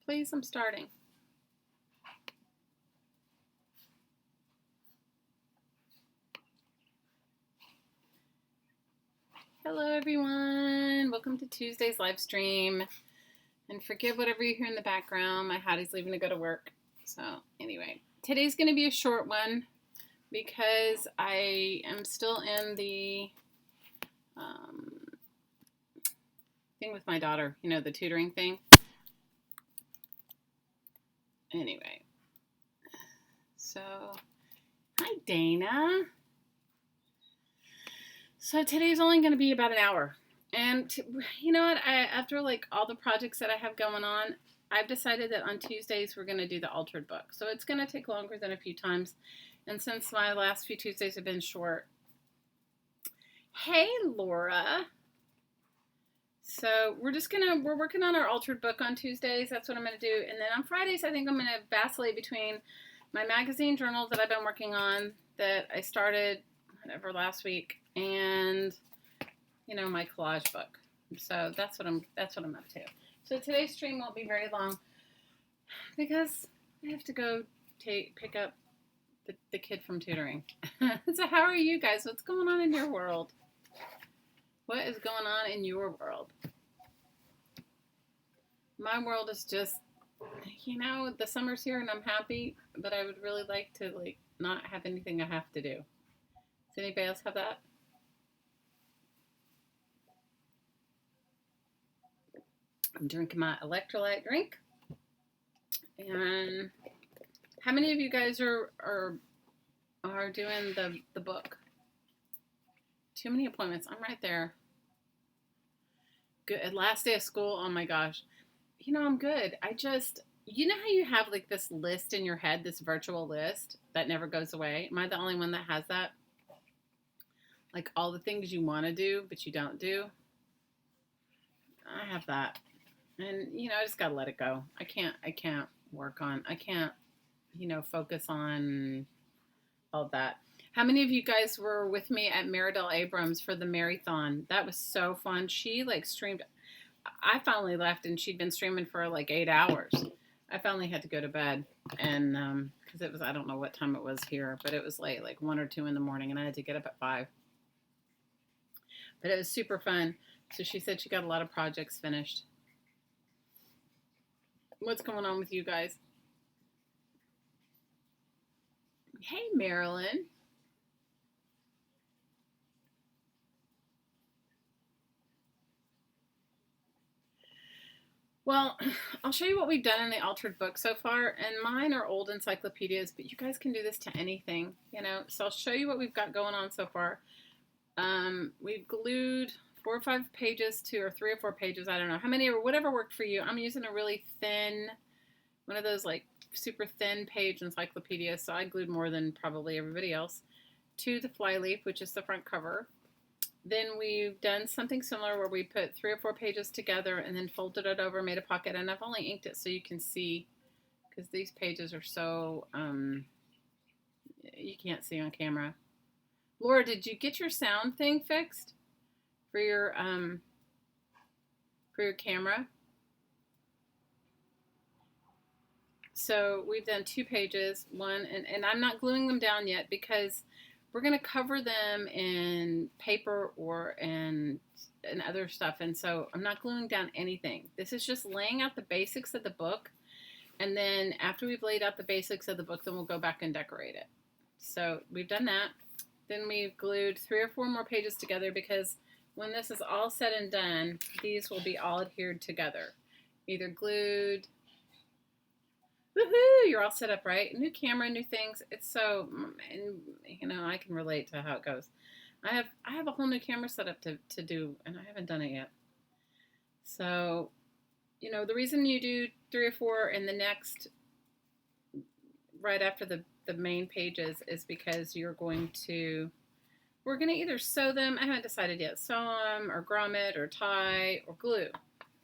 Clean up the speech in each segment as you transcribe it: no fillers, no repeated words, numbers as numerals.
Please, I'm starting. Hello everyone, welcome to Tuesday's live stream. And forgive whatever you hear in the background. My Hattie's leaving to go to work. So anyway, today's going to be a short one because I am still in the thing with my daughter, you know, the tutoring thing. Anyway, so hi Dana. So today's only going to be about an hour. And you know what, after like all the projects that I have going on, I've decided that on Tuesdays we're going to do the altered book. So it's going to take longer than a few times. And since my last few Tuesdays have been short. Hey, Laura. So we're working on our altered book on Tuesdays. That's what I'm going to do. And then on Fridays, I think I'm going to vacillate between my magazine journals that I've been working on that I started whatever last week and you know, my collage book. So that's what I'm up to. So today's stream won't be very long because I have to go pick up the kid from tutoring. So how are you guys? What's going on in your world? What is going on in your world? My world is just, you know, the summer's here and I'm happy, but I would really like to like not have anything I have to do. Does anybody else have that? I'm drinking my electrolyte drink. And how many of you guys are doing the book? Too many appointments. I'm right there. Good. Last day of school. Oh my gosh. You know, I'm good. You know how you have like this list in your head, this virtual list that never goes away? Am I the only one that has that? Like all the things you want to do, but you don't do? I have that. And, you know, I just got to let it go. I can't you know, focus on all that. How many of you guys were with me at Meridell Abrams for the marathon? That was so fun. She like streamed. I finally left and she'd been streaming for like 8 hours. I finally had to go to bed and, cause it was, I don't know what time it was here, but it was late, like 1 or 2 in the morning and I had to get up at 5. But it was super fun. So she said she got a lot of projects finished. What's going on with you guys? Hey, Marilyn. Well, I'll show you what we've done in the altered book so far, and mine are old encyclopedias, but you guys can do this to anything, you know. So I'll show you what we've got going on so far. We've glued 4 or 5 pages to, or 3 or 4 pages, I don't know how many, or whatever worked for you. I'm using a really thin, one of those like super thin page encyclopedias, so I glued more than probably everybody else, to the flyleaf, which is the front cover. Then we've done something similar where we put 3 or 4 pages together and then folded it over, made a pocket, and I've only inked it so you can see, because these pages are so, you can't see on camera. Laura, did you get your sound thing fixed for your camera? So we've done 2 pages, one, and I'm not gluing them down yet because we're going to cover them in paper or in other stuff. And so I'm not gluing down anything. This is just laying out the basics of the book. And then after we've laid out the basics of the book, then we'll go back and decorate it. So we've done that. Then we've glued 3 or 4 more pages together because when this is all said and done, these will be all adhered together. Either glued. Woohoo! You're all set up, right? New camera, new things. It's so, and you know, I can relate to how it goes. I have a whole new camera set up to do, and I haven't done it yet. So, you know, the reason you do 3 or 4 in the next, right after the main pages is because we're going to either sew them. I haven't decided yet. Sew them or grommet or tie or glue.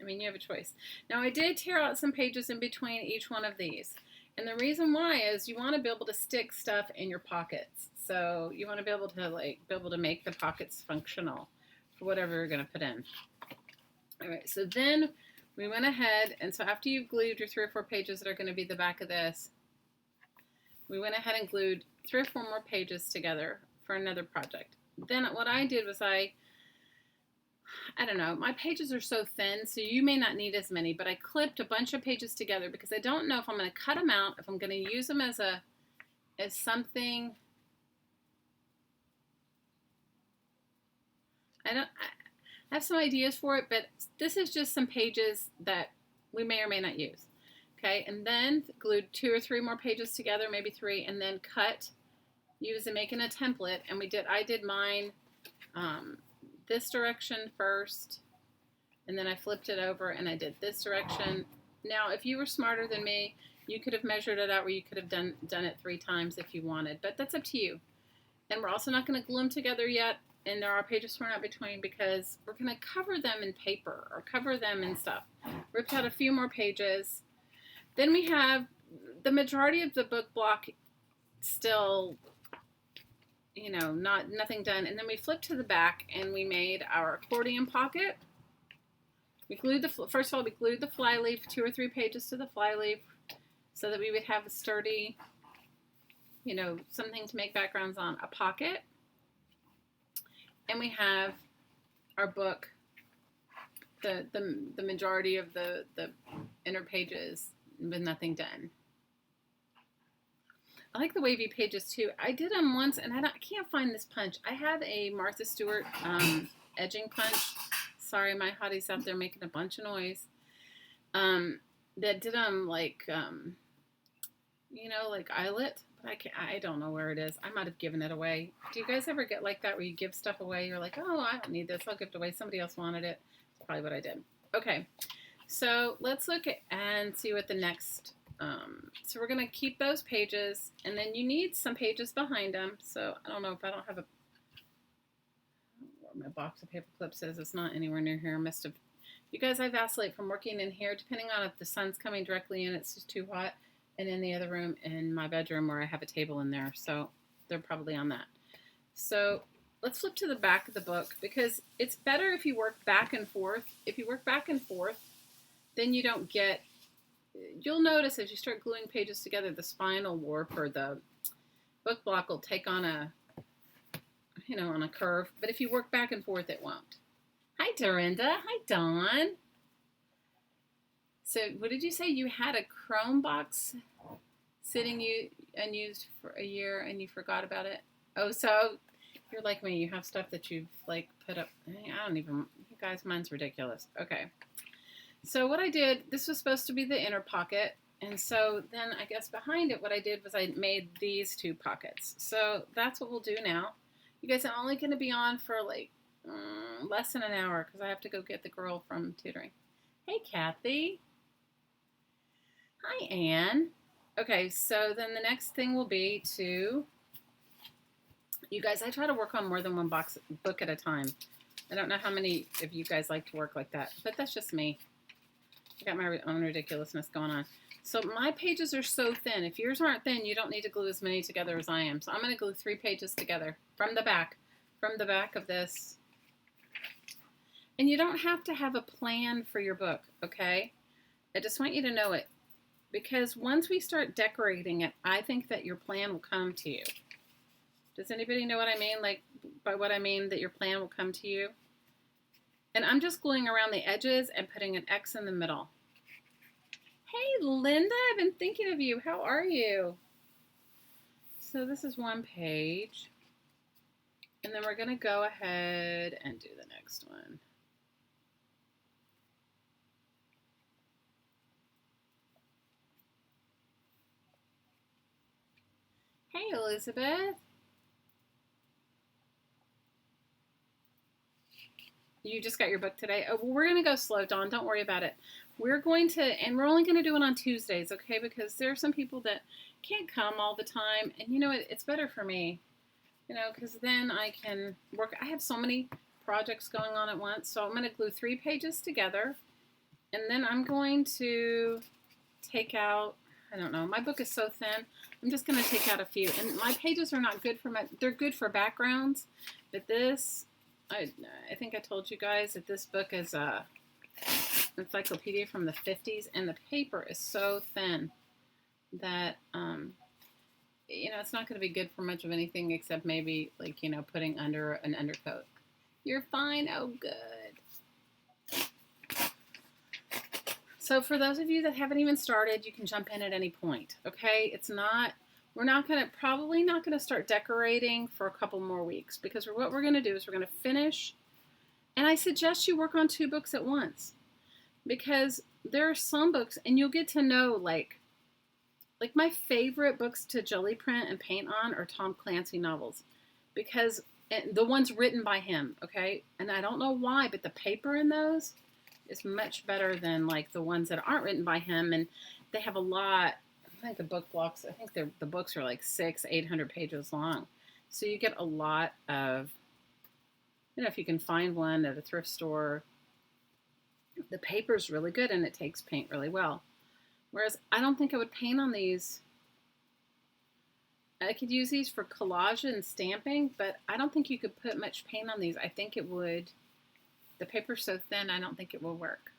I mean, you have a choice. Now, I did tear out some pages in between each one of these. And the reason why is you want to be able to stick stuff in your pockets. So you want to be able to make the pockets functional for whatever you're going to put in. All right, so then we went ahead, and so after you've glued your 3 or 4 pages that are going to be the back of this, we went ahead and glued 3 or 4 more pages together for another project. Then what I did was I don't know, my pages are so thin, so you may not need as many, but I clipped a bunch of pages together because I don't know if I'm going to cut them out, if I'm going to use them as something. I have some ideas for it, but this is just some pages that we may or may not use. Okay, and then glued 2 or 3 more pages together, maybe 3, and then cut, using making a template. And I did mine this direction first, and then I flipped it over and I did this direction. Now, if you were smarter than me, you could have measured it out where you could have done it 3 times if you wanted, but that's up to you. And we're also not going to glue them together yet, and there are pages torn out between because we're going to cover them in paper or cover them in stuff. Ripped out a few more pages. Then we have the majority of the book block still, you know, nothing done. And then we flipped to the back and we made our accordion pocket. We glued first of all, we glued the fly leaf, 2 or 3 pages to the fly leaf so that we would have a sturdy, you know, something to make backgrounds on, a pocket. And we have our book, the majority of the inner pages with nothing done. I like the wavy pages too. I did them once, and I can't find this punch. I have a Martha Stewart edging punch. Sorry, my hotties out there making a bunch of noise. That did them like, you know, like eyelet. But I don't know where it is. I might have given it away. Do you guys ever get like that where you give stuff away? You're like, oh, I don't need this. I'll give it away. Somebody else wanted it. That's probably what I did. Okay, so let's look at and see what the next. So we're going to keep those pages, and then you need some pages behind them. So I don't know if I don't have where my box of paper clips is. It's not anywhere near here. I must have. You guys, I vacillate from working in here, depending on if the sun's coming directly in, it's just too hot, and in the other room, in my bedroom, where I have a table in there. So they're probably on that. So let's flip to the back of the book, because it's better if you work back and forth. If you work back and forth, then you don't get. You'll notice as you start gluing pages together, the spinal warp or the book block will take on a, you know, on a curve. But if you work back and forth, it won't. Hi, Dorinda. Hi, Dawn. So what did you say? You had a Chrome box sitting unused for a year and you forgot about it? Oh, so you're like me. You have stuff that you've like put up. I don't even, you guys, mine's ridiculous. Okay. So what I did, this was supposed to be the inner pocket, and so then I guess behind it what I did was I made these 2 pockets. So that's what we'll do now. You guys, I'm only going to be on for like less than an hour because I have to go get the girl from tutoring. Hey, Kathy. Hi, Anne. Okay, so then the next thing will be to, you guys, I try to work on more than one book at a time. I don't know how many of you guys like to work like that, but that's just me. I got my own ridiculousness going on. So my pages are so thin. If yours aren't thin, you don't need to glue as many together as I am. So I'm going to glue 3 pages together from the back of this. And you don't have to have a plan for your book, okay? I just want you to know it. Because once we start decorating it, I think that your plan will come to you. Does anybody know what I mean? Like, by what I mean that your plan will come to you? And I'm just gluing around the edges and putting an X in the middle. Hey, Linda, I've been thinking of you. How are you? So this is 1 page. And then we're going to go ahead and do the next one. Hey, Elizabeth. You just got your book today? Oh, well, we're going to go slow, Dawn. Don't worry about it. We're going to, and we're only going to do it on Tuesdays, okay? Because there are some people that can't come all the time. And, you know, it's better for me, you know, because then I can work. I have so many projects going on at once. So I'm going to glue 3 pages together. And then I'm going to take out, I don't know, my book is so thin. I'm just going to take out a few. And my pages are not good for they're good for backgrounds. But this, I think I told you guys that this book is encyclopedia from the 50s, and the paper is so thin that, you know, it's not going to be good for much of anything except maybe, like, you know, putting under an undercoat. You're fine? Oh, good. So for those of you that haven't even started, you can jump in at any point, okay? It's not, we're not going to, probably not going to start decorating for a couple more weeks, because what we're going to do is we're going to finish, and I suggest you work on 2 books at once, because there are some books, and you'll get to know, like my favorite books to jelly print and paint on are Tom Clancy novels, because the ones written by him, okay? And I don't know why, but the paper in those is much better than like the ones that aren't written by him, and they have a lot. I think the book blocks, I think the books are like 600-800 pages long, so you get a lot of, you know, if you can find one at a thrift store, the paper's really good and it takes paint really well. Whereas I don't think I would paint on these. I could use these for collage and stamping, but I don't think you could put much paint on these. I think it would, the paper's so thin, I don't think it will work.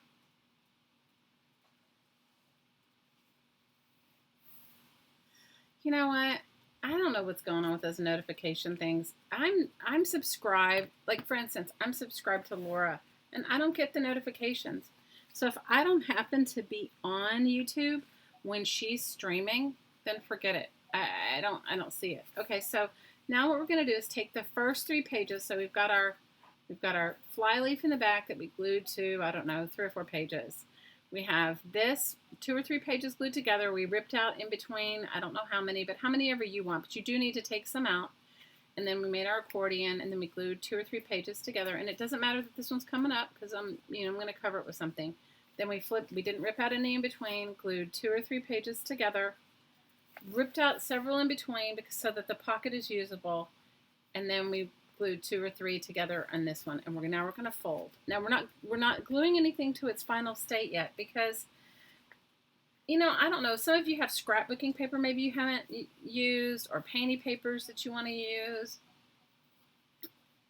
You know what? I don't know what's going on with those notification things. I'm subscribed, like for instance, I'm subscribed to Laura, and I don't get the notifications. So if I don't happen to be on YouTube when she's streaming, then forget it. I don't see it. Okay, so now what we're going to do is take the first 3 pages. So we've got our flyleaf in the back that we glued to, I don't know, 3 or 4 pages. We have this 2 or 3 pages glued together. We ripped out in between, I don't know how many, but how many ever you want. But you do need to take some out. And then we made our accordion, and then we glued 2 or 3 pages together. And it doesn't matter that this one's coming up, because I'm going to cover it with something. Then we flipped, we didn't rip out any in between, glued 2 or 3 pages together, ripped out several in between so that the pocket is usable, and then we glued 2 or 3 together on this one, and now we're going to fold. Now we're not gluing anything to its final state yet, because, you know, I don't know, some of you have scrapbooking paper maybe you haven't used, or painty papers that you want to use,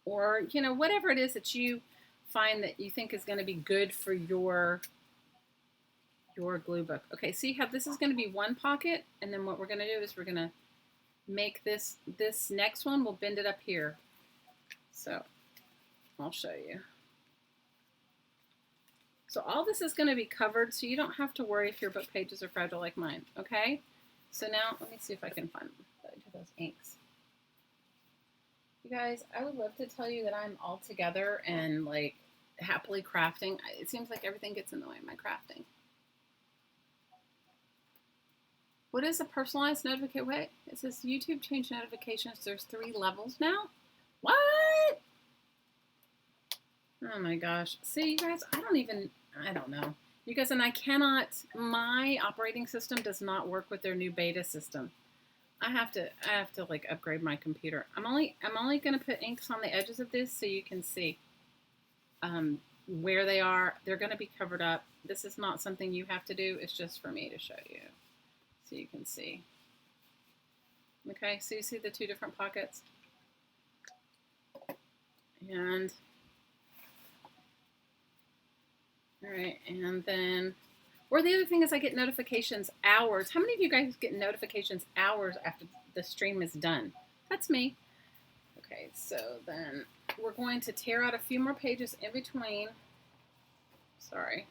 or, you know, whatever it is that you find that you think is going to be good for your glue book. Okay, see how this is going to be one pocket, and then what we're going to do is we're going to make this next one, we'll bend it up here. So I'll show you. So all this is going to be covered, so you don't have to worry if your book pages are fragile like mine, okay? So now, let me see if I can find those inks. You guys, I would love to tell you that I'm all together and like happily crafting. It seems like everything gets in the way of my crafting. What is a personalized notification? Wait, it says YouTube changed notifications. There's 3 levels now? What? Oh my gosh. See, you guys, I don't know. You guys, and I cannot, my operating system does not work with their new beta system. I have to like upgrade my computer. I'm only going to put inks on the edges of this so you can see where they are. They're going to be covered up. This is not something you have to do. It's just for me to show you so you can see. Okay, so you see the 2 different pockets? And all right, and then, or the other thing is I get notifications hours. How many of you guys get notifications hours after the stream is done? That's me. Okay, so then we're going to tear out a few more pages in between. Sorry.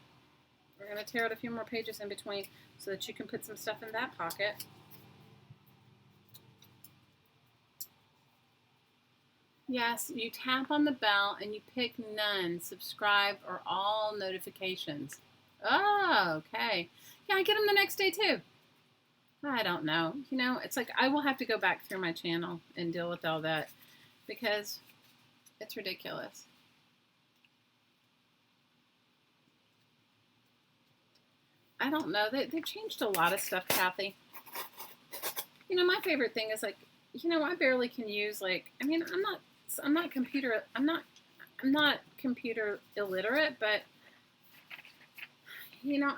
We're going to tear out a few more pages in between so that you can put some stuff in that pocket. Yes, you tap on the bell and you pick none, subscribe, or all notifications. Oh, okay. Yeah, I get them the next day too. I don't know. You know, it's like I will have to go back through my channel and deal with all that because it's ridiculous. I don't know. They've changed a lot of stuff, Kathy. You know, my favorite thing is like, you know, I barely can use like, I mean, I'm not computer illiterate, but you know,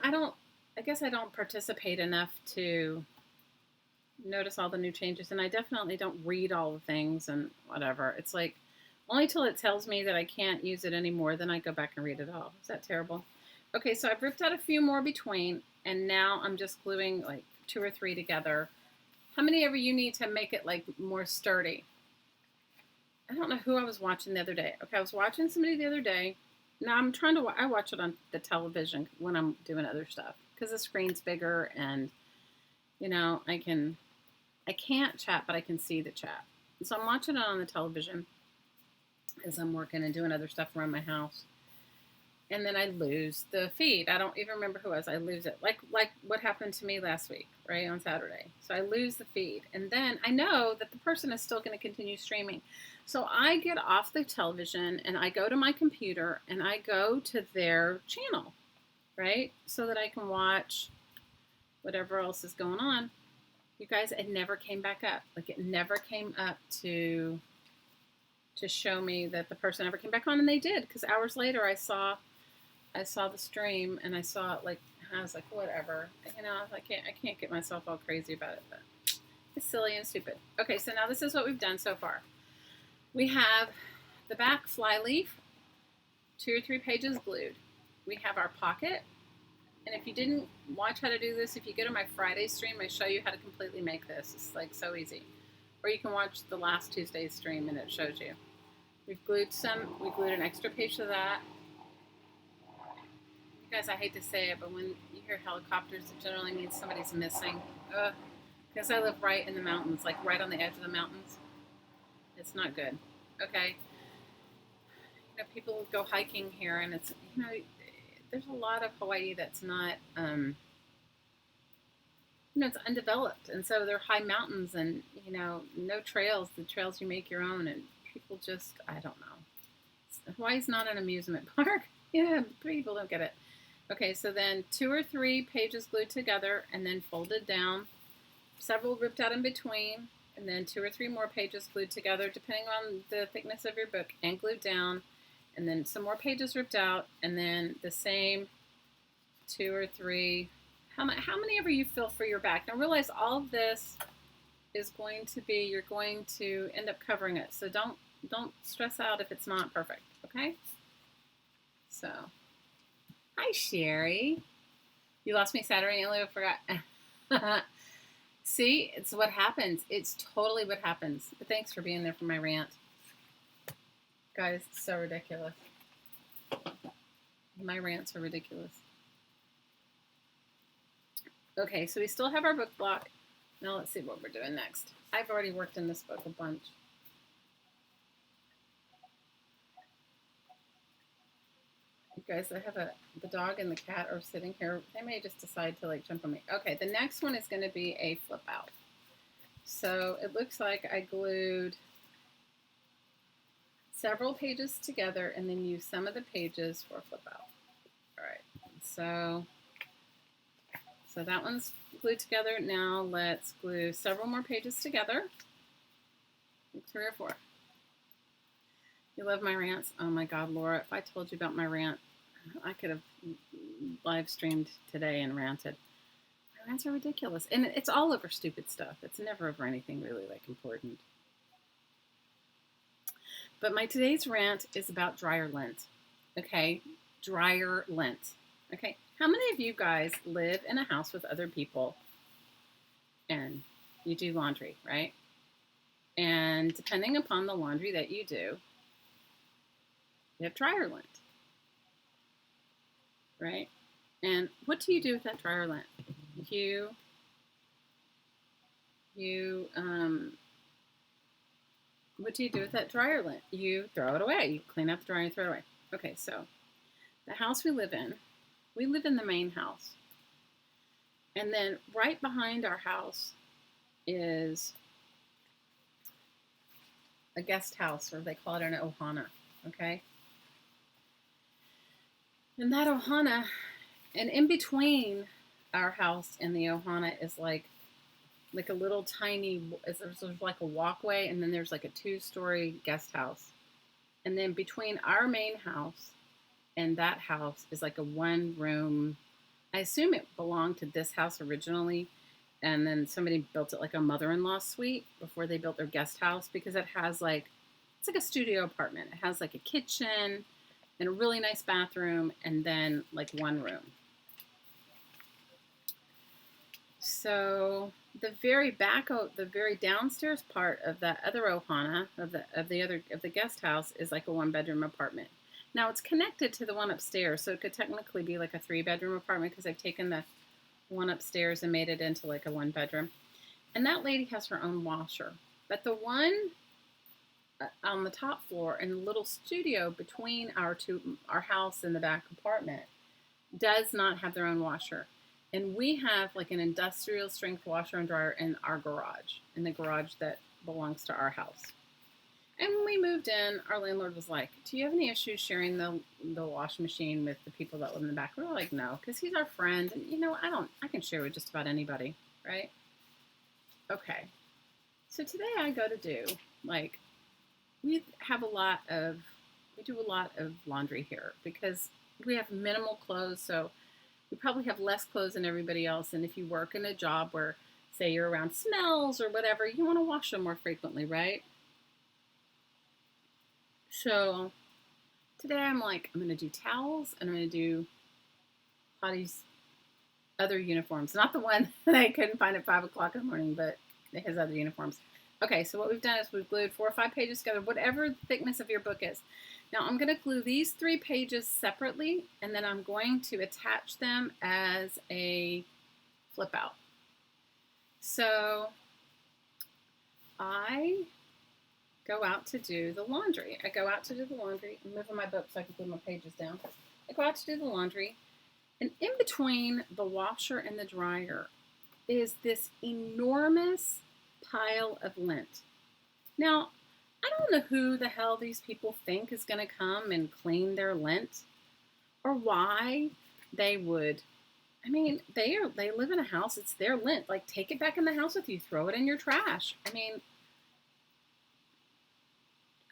I guess I don't participate enough to notice all the new changes, and I definitely don't read all the things and whatever. It's like only till it tells me that I can't use it anymore, then I go back and read it all. Is that terrible? Okay, so I've ripped out a few more between, and now I'm just gluing like 2 or 3 together. How many ever you need to make it like more sturdy? I don't know who I was watching the other day. Okay, I was watching somebody the other day. Now I'm trying to, I watch it on the television when I'm doing other stuff because the screen's bigger and, you know, I can't chat, but I can see the chat. So I'm watching it on the television as I'm working and doing other stuff around my house. And then I lose the feed. I don't even remember who it was. I lose it. Like what happened to me last week, right, on Saturday. So I lose the feed. And then I know that the person is still going to continue streaming. So I get off the television and I go to my computer and I go to their channel, right, so that I can watch whatever else is going on. You guys, it never came back up. Like it never came up to show me that the person ever came back on, and they did, because hours later I saw the stream and I saw it. Like I was like, whatever, you know, I can't get myself all crazy about it, but it's silly and stupid. Okay, so now this is what we've done so far. We have the back fly leaf, 2 or 3 pages glued. We have our pocket, and if you didn't watch how to do this, if you go to my Friday stream, I show you how to completely make this. It's like so easy. Or you can watch the last Tuesday's stream and it shows you. We've glued we glued an extra page to that. You guys, I hate to say it, but when you hear helicopters, it generally means somebody's missing. Because I live right in the mountains, like right on the edge of the mountains. It's not good. Okay. You know, people go hiking here, and it's, you know, there's a lot of Hawaii that's not, you know, it's undeveloped. And so they're high mountains and, you know, no trails. The trails you make your own, and people just, I don't know. Hawaii's not an amusement park. Yeah, people don't get it. Okay, so then 2 or 3 pages glued together and then folded down, several ripped out in between, and then 2 or 3 more pages glued together, depending on the thickness of your book, and glued down, and then some more pages ripped out, and then the same 2 or 3. How many ever you feel for your back. Now realize all of this is going to be, you're going to end up covering it. So don't stress out if it's not perfect, okay? So, hi Sherry. You lost me Saturday and I forgot. See, it's what happens. It's totally what happens. But thanks for being there for my rant. Guys, it's so ridiculous. My rants are ridiculous. Okay, so we still have our book block. Now let's see what we're doing next. I've already worked in this book a bunch. You guys, I have the dog and the cat are sitting here. They may just decide to like jump on me. Okay, the next one is going to be a flip out. So it looks like I glued several pages together and then used some of the pages for a flip out. All right, so that one's glued together. Now let's glue several more pages together. 3 or 4. You love my rants? Oh my God, Laura, if I told you about my rant, I could have live streamed today and ranted. My rants are ridiculous. And it's all over stupid stuff. It's never over anything really like important. But my today's rant is about dryer lint. Okay, dryer lint. Okay, how many of you guys live in a house with other people and you do laundry, right? And depending upon the laundry that you do, you have dryer lint, right? And what do you do with that dryer lint? What do you do with that dryer lint? You throw it away. You clean up the dryer and throw it away. Okay, so the house we live in the main house. And then right behind our house is a guest house, or they call it an ohana, okay? And that ohana, and in between our house and the ohana is like a little tiny, there's like a walkway, and then there's like a 2-story guest house. And then between our main house and that house is like a 1-room, I assume it belonged to this house originally, and then somebody built it like a mother-in-law suite before they built their guest house, because it has like, it's like a studio apartment. It has like a kitchen and a really nice bathroom, and then like one room. So the very back, the very downstairs part of that other ohana of the guest house is like a 1-bedroom apartment. Now it's connected to the one upstairs, so it could technically be like a 3-bedroom apartment because I've taken the one upstairs and made it into like a 1-bedroom. And that lady has her own washer, but the one on the top floor and the little studio between our house and the back apartment does not have their own washer. And we have like an industrial strength washer and dryer in our garage, in the garage that belongs to our house. And when we moved in, our landlord was like, do you have any issues sharing the washing machine with the people that live in the back? We were like, no, because he's our friend. And, you know, I can share with just about anybody, right? Okay. So today I go to do, like, we do a lot of laundry here because we have minimal clothes. So we probably have less clothes than everybody else. And if you work in a job where, say, you're around smells or whatever, you want to wash them more frequently, right? So today I'm like, I'm going to do towels and I'm going to do Hottie's other uniforms. Not the one that I couldn't find at 5 o'clock in the morning, but his other uniforms. Okay, so what we've done is we've glued 4 or 5 pages together, whatever the thickness of your book is. Now I'm going to glue these 3 pages separately, and then I'm going to attach them as a flip out. So I go out to do the laundry. I'm moving my book so I can put my pages down. I go out to do the laundry, and in between the washer and the dryer is this enormous pile of lint. Now, I don't know who the hell these people think is going to come and clean their lint, or why they would. I mean, they live in a house. It's their lint. Like, take it back in the house with you. Throw it in your trash. I mean,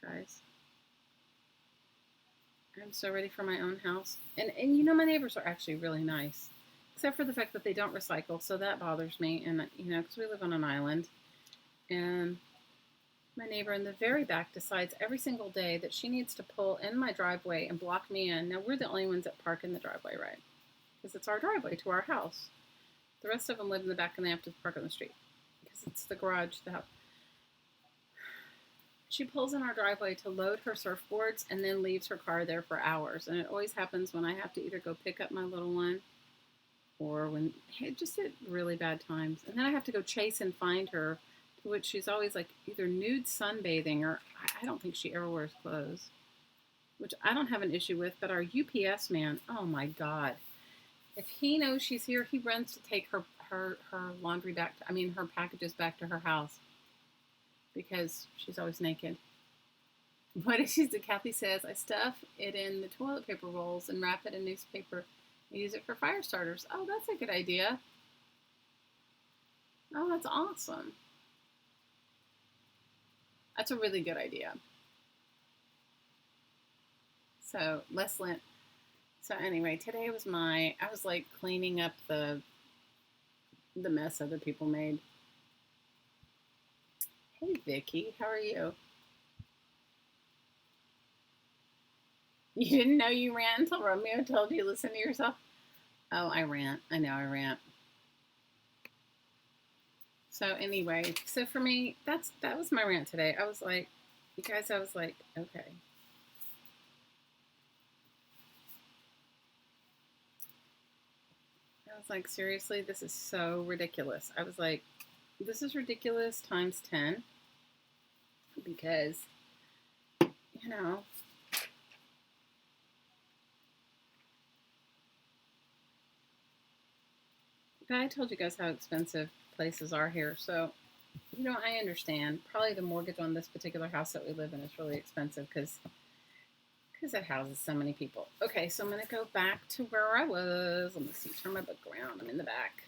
guys, I'm so ready for my own house. And you know, my neighbors are actually really nice, except for the fact that they don't recycle. So that bothers me. And, you know, because we live on an island. And my neighbor in the very back decides every single day that she needs to pull in my driveway and block me in. Now, we're the only ones that park in the driveway, right? Because it's our driveway to our house. The rest of them live in the back and they have to park on the street because it's the garage, the house. She pulls in our driveway to load her surfboards and then leaves her car there for hours. And it always happens when I have to either go pick up my little one or when just at really bad times. And then I have to go chase and find her, to which she's always like either nude sunbathing or I don't think she ever wears clothes, which I don't have an issue with. But our UPS man, oh my God. If he knows she's here, he runs to take her laundry back, her packages back to her house because she's always naked. What is she? Kathy says, I stuff it in the toilet paper rolls and wrap it in newspaper and use it for fire starters. Oh, that's a good idea. Oh, that's awesome. That's a really good idea. So, less lint. So anyway, today was I was like cleaning up the mess other people made. Hey Vicky, how are you? You didn't know you rant until Romeo told you to listen to yourself? Oh, I rant. I know I rant. So anyway, so for me, that was my rant today. I was like, you guys, okay. I was like, seriously, this is so ridiculous. I was like, this is ridiculous times 10 because, you know, I told you guys how expensive places are here. So, you know, I understand. Probably the mortgage on this particular house that we live in is really expensive because it houses so many people. Okay, so I'm going to go back to where I was. Let me see, turn my book around. I'm in the back.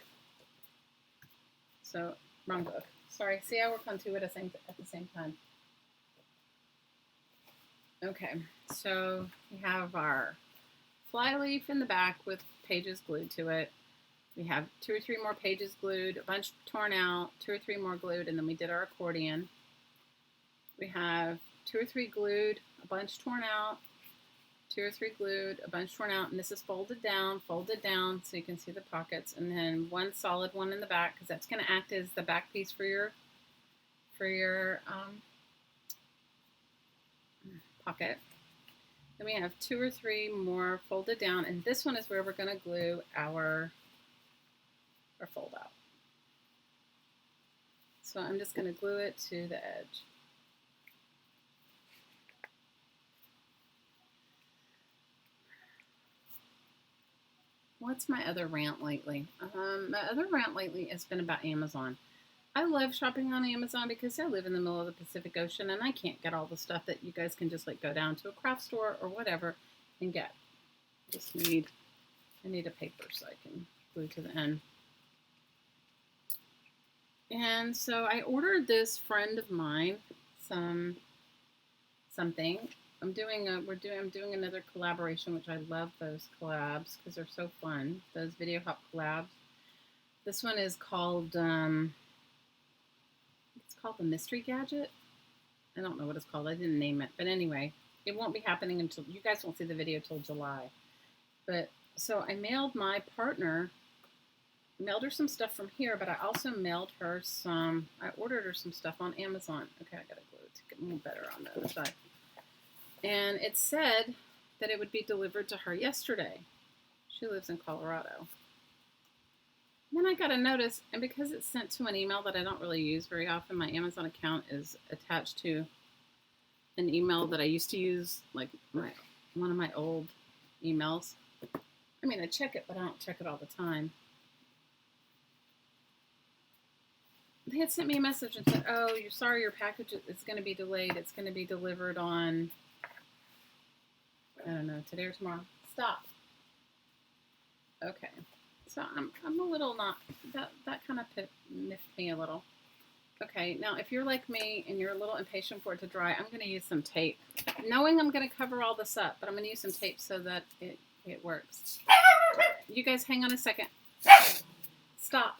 So, wrong book. Sorry. See, I work on 2 at the same time. Okay, so we have our flyleaf in the back with pages glued to it. We have 2 or 3 more pages glued, a bunch torn out, 2 or 3 more glued, and then we did our accordion. We have 2 or 3 glued, a bunch torn out, 2 or 3 glued, a bunch torn out, and this is folded down so you can see the pockets, and then one solid one in the back because that's going to act as the back piece for your pocket. Then we have 2 or 3 more folded down, and this one is where we're going to glue our fold out. So I'm just going to glue it to the edge. What's my other rant lately? My other rant lately has been about Amazon. I love shopping on Amazon because I live in the middle of the Pacific Ocean and I can't get all the stuff that you guys can just like go down to a craft store or whatever and get. I need a paper so I can glue to the end. And so I ordered this friend of mine something. I'm doing another collaboration, which I love those collabs because they're so fun. Those video hop collabs. This one is called it's called the Mystery Gadget. I don't know what it's called. I didn't name it, but anyway, it won't be happening until you guys won't see the video till July. But so I mailed my partner. Mailed her some stuff from here, but I also mailed her I ordered her some stuff on Amazon. Okay, I gotta glue it to get a little better on the other side. And it said that it would be delivered to her yesterday. She lives in Colorado. And then I got a notice, and because it's sent to an email that I don't really use very often, my Amazon account is attached to an email that I used to use, like one of my old emails. I mean, I check it, but I don't check it all the time. They had sent me a message and said, oh, you're sorry, your package is going to be delayed. It's going to be delivered on, I don't know, today or tomorrow. Stop. Okay. So I'm a little not, that kind of miffed me a little. Okay, now if you're like me and you're a little impatient for it to dry, I'm going to use some tape. Knowing I'm going to cover all this up, but I'm going to use some tape so that it works. You guys hang on a second. Stop.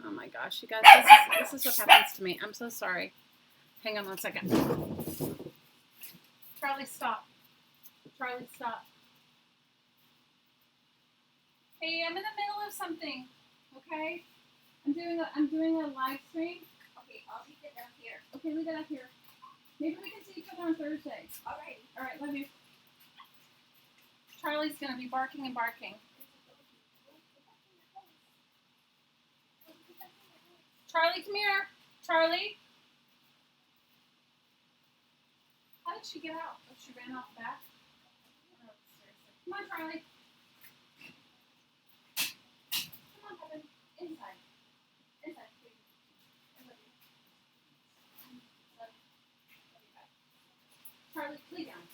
Oh my gosh, you guys, this is what happens to me. I'm so sorry. Hang on 1 second. Charlie, stop. Charlie, stop. Hey, I'm in the middle of something. Okay? I'm doing a live stream. Okay, I'll leave it down here. Okay, leave it up here. Maybe we can see each other on Thursday. All right. All right, love you. Charlie's gonna be barking and barking. Charlie, come here. Charlie. How did she get out? Oh, she ran out the back? Oh, seriously. Come on, Charlie. Come on, Heaven. Inside. Inside, please. I love you. Love you back. Charlie, lay down.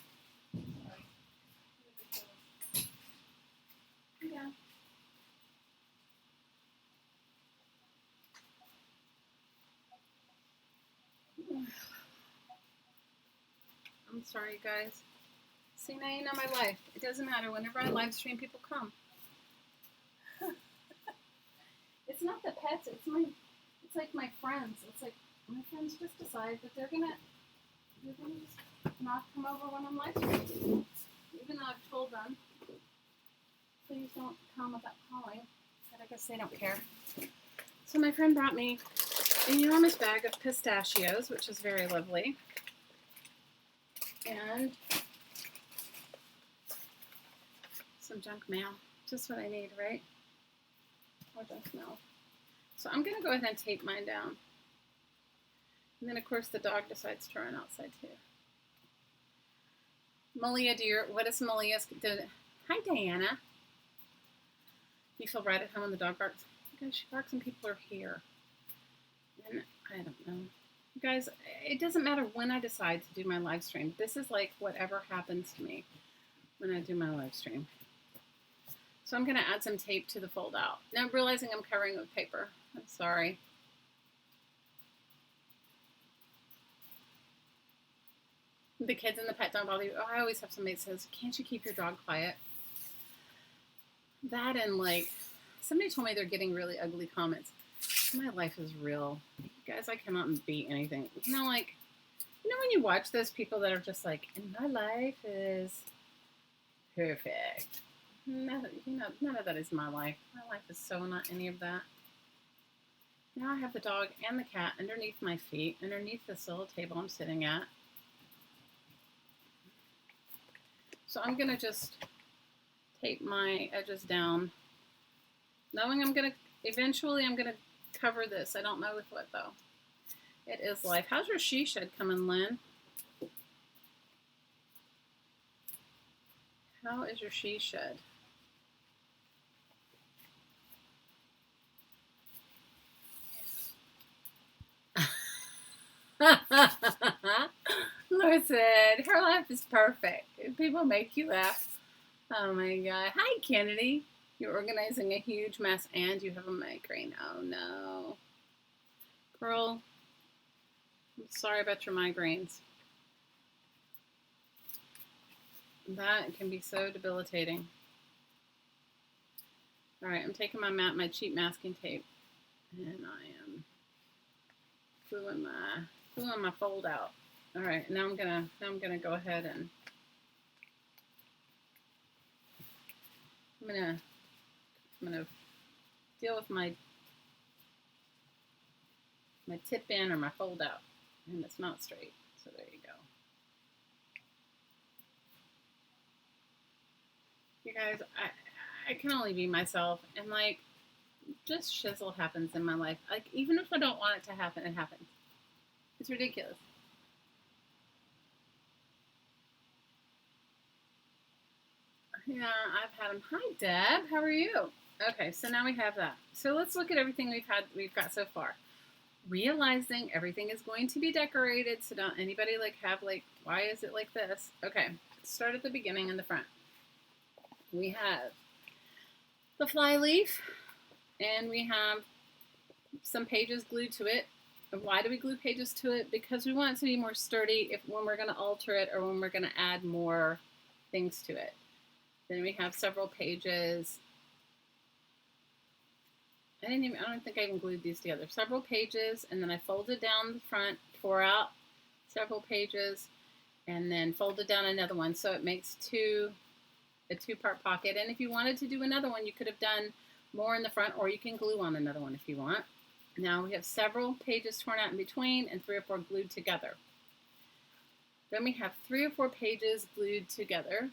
Sorry. Lay down. I'm sorry, you guys. See, now you know my life. It doesn't matter. Whenever I live stream, people come. It's not the pets. It's like my friends. It's like my friends just decide that they're gonna just not come over when I'm live streaming. Even though I've told them, please don't come without calling. But I guess they don't care. So my friend brought me an enormous bag of pistachios, which is very lovely. And some junk mail. Just what I need, right? More junk mail. So I'm going to go ahead and tape mine down. And then, of course, the dog decides to run outside, too. Malia, what is Malia doing? Hi, Diana. You feel right at home when the dog barks? Because she barks and people are here. And I don't know. Guys, it doesn't matter when I decide to do my live stream. This is like whatever happens to me when I do my live stream. So I'm going to add some tape to the fold out. Now I'm realizing I'm covering it with paper. I'm sorry. The kids and the pet don't bother you. Oh, I always have somebody that says, can't you keep your dog quiet? That and like, somebody told me they're getting really ugly comments. My life is real. Guys, I cannot beat anything. You know, like, You know when you watch those people that are just like, and my life is perfect. None of that is my life. My life is so not any of that. Now I have the dog and the cat underneath my feet, underneath this little table I'm sitting at. So I'm going to just tape my edges down, knowing eventually I'm going to cover this. I don't know with what though. It is life. How's your she shed coming, Lynn? How is your she shed? Laura said, her life is perfect. People make you laugh. Oh my God. Hi, Kennedy. You're organizing a huge mess and you have a migraine. Oh no. Girl, I'm sorry about your migraines. That can be so debilitating. All right, I'm taking my cheap masking tape and I am gluing my fold out. All right, now I'm gonna go ahead and I'm gonna deal with my tip in or my fold out, and it's not straight. So there you go. You guys, I can only be myself, and like just shizzle happens in my life. Like even if I don't want it to happen, it happens. It's ridiculous. Yeah, I've had them. Hi, Deb. How are you? Okay, so now we have that. So let's look at everything we've got so far. Realizing everything is going to be decorated, so don't anybody like have like, why is it like this? Okay, start at the beginning in the front. We have the fly leaf, and we have some pages glued to it. And why do we glue pages to it? Because we want it to be more sturdy when we're going to alter it or when we're going to add more things to it. Then we have several pages. I don't think I even glued these together. Several pages, and then I folded down the front, tore out several pages, and then folded down another one. So it makes a two-part pocket. And if you wanted to do another one, you could have done more in the front, or you can glue on another one if you want. Now we have several pages torn out in between and 3 or 4 glued together. Then we have 3 or 4 pages glued together.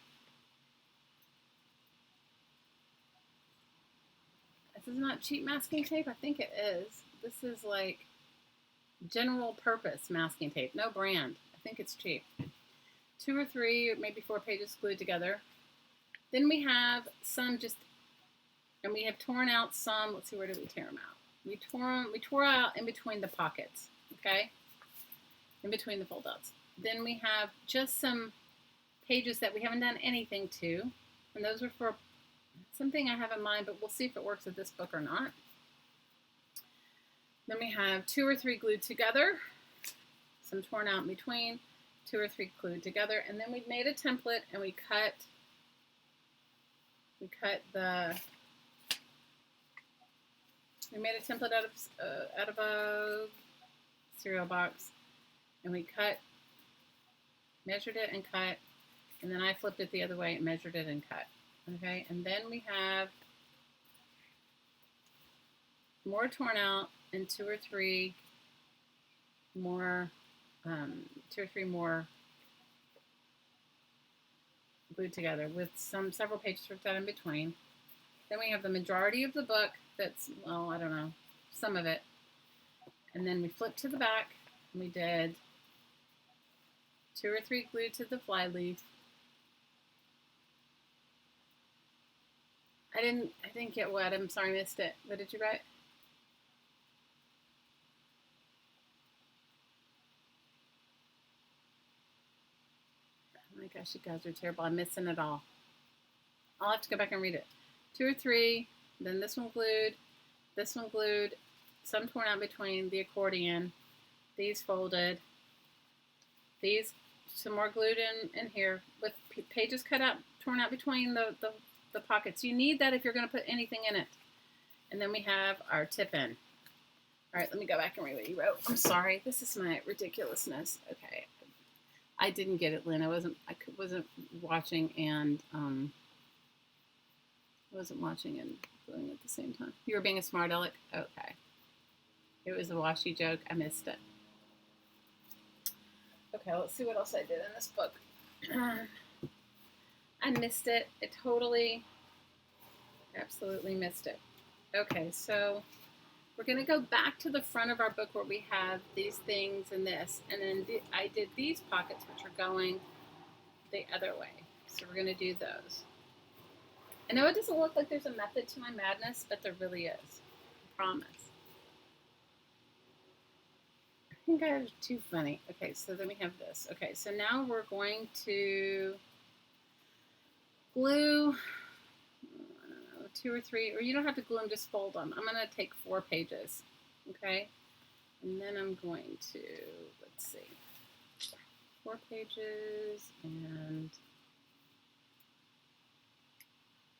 This is not cheap masking tape. I think it is. This is like general purpose masking tape. No brand. I think it's cheap. 2 or 3 or maybe 4 pages glued together. Then we have some and we have torn out some. Let's see, where did we tear them out? We tore out in between the pockets, okay? In between the fold outs. Then we have just some pages that we haven't done anything to. And those are for something I have in mind, but we'll see if it works with this book or not. Then we have 2 or 3 glued together, some torn out in between, 2 or 3 glued together, and then we made a template and we made a template out of a cereal box, and we measured it and cut, and then I flipped it the other way and measured it and cut. Okay, and then we have more torn out and 2 or 3 more glued together with several pages ripped out in between. Then we have the majority of the book that's, well, I don't know, some of it. And then we flipped to the back and we did 2 or 3 glued to the fly leaf. I didn't get what. I'm sorry, I missed it. What did you write? Oh my gosh, you guys are terrible. I'm missing it all. I'll have to go back and read it. 2 or 3, then this one glued, some torn out between, the accordion, these folded, these some more glued in here with pages cut out, torn out between the pockets. You need that if you're going to put anything in it. And then we have our tip in. All right, let me go back and read what you wrote. I'm sorry. This is my ridiculousness. Okay, I didn't get it, Lynn. Wasn't watching and wasn't watching and gluing at the same time. You were being a smart aleck? Okay. It was a washi joke. I missed it. Okay, let's see what else I did in this book. I missed it. I totally, absolutely missed it. Okay, so we're going to go back to the front of our book where we have these things and this. And then I did these pockets, which are going the other way. So we're going to do those. I know it doesn't look like there's a method to my madness, but there really is. I promise. I think I was too funny. Okay, so then we have this. Okay, so now we're going to glue, I don't know, 2 or 3, or you don't have to glue them, just fold them. I'm going to take 4 pages, okay? And then I'm going to, let's see, 4 pages, and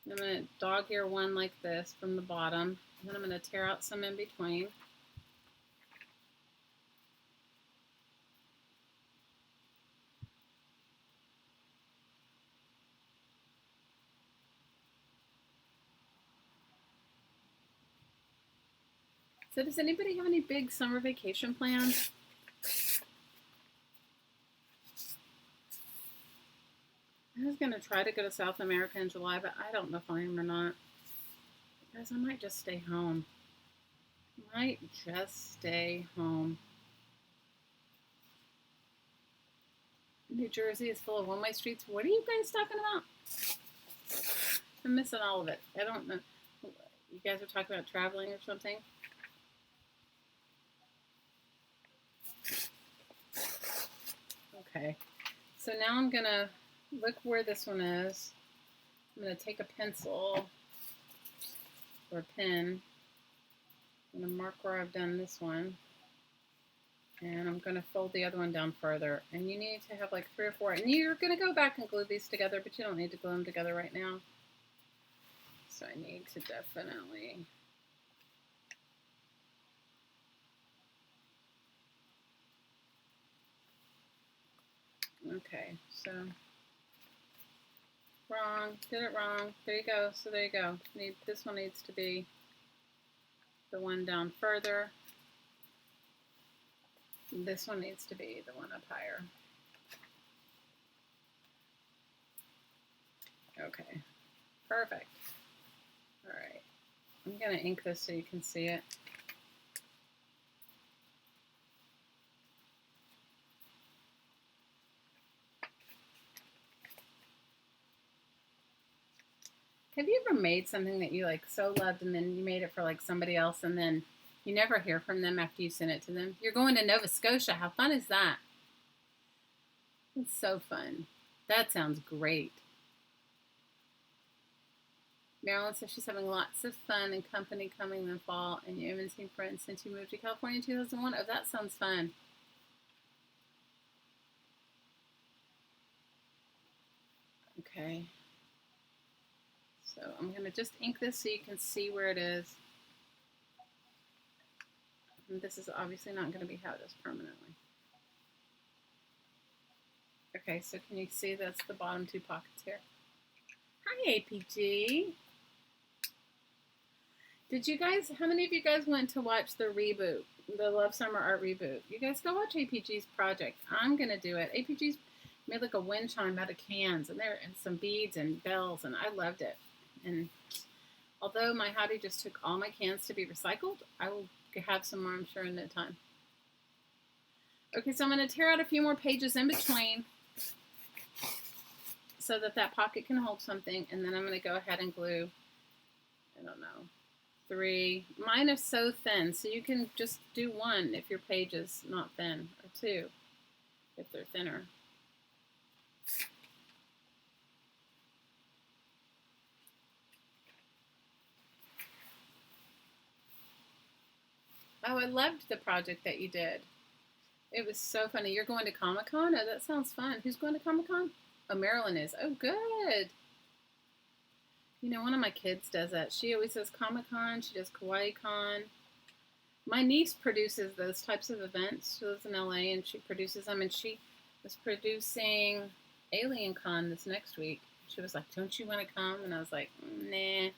I'm going to dog ear one like this from the bottom, and then I'm going to tear out some in between. So does anybody have any big summer vacation plans? I was going to try to go to South America in July, but I don't know if I am or not. Because I might just stay home. Might just stay home. New Jersey is full of one-way streets. What are you guys talking about? I'm missing all of it. I don't know. You guys are talking about traveling or something? Okay. So now I'm going to look where this one is. I'm going to take a pencil or a pen. I'm going to mark where I've done this one. And I'm going to fold the other one down further. And you need to have like 3 or 4. And you're going to go back and glue these together, but you don't need to glue them together right now. So I need to definitely... Okay, so... Wrong. Did it wrong. There you go. So there you go. This one needs to be the one down further. This one needs to be the one up higher. Okay, perfect. All right, I'm gonna ink this so you can see it. Have you ever made something that you like so loved and then you made it for like somebody else and then you never hear from them after you send it to them? You're going to Nova Scotia. How fun is that? It's so fun. That sounds great. Marilyn says she's having lots of fun and company coming in the fall, and you haven't seen friends since you moved to California in 2001. Oh, that sounds fun. Okay. So I'm going to just ink this so you can see where it is. And this is obviously not going to be how it is permanently. Okay, so can you see that's the bottom 2 pockets here? Hi, APG. Did you guys, how many of you guys went to watch the reboot, the Love Summer Art reboot? You guys go watch APG's project. I'm going to do it. APG's made like a wind chime out of cans, and there and some beads and bells, and I loved it. And although my hottie just took all my cans to be recycled, I will have some more, I'm sure, in no time. Okay, so I'm going to tear out a few more pages in between so that that pocket can hold something, and then I'm going to go ahead and glue, I don't know, 3. Mine is so thin, so you can just do 1 if your page is not thin, or 2 if they're thinner. Oh, I loved the project that you did. It was so funny. You're going to Comic-Con? Oh, that sounds fun. Who's going to Comic-Con? Oh, Marilyn is. Oh, good. You know, one of my kids does that. She always says Comic-Con. She does Kawaii-Con. My niece produces those types of events. She lives in LA and she produces them. And she was producing Alien Con this next week. She was like, "Don't you want to come?" And I was like, "Nah."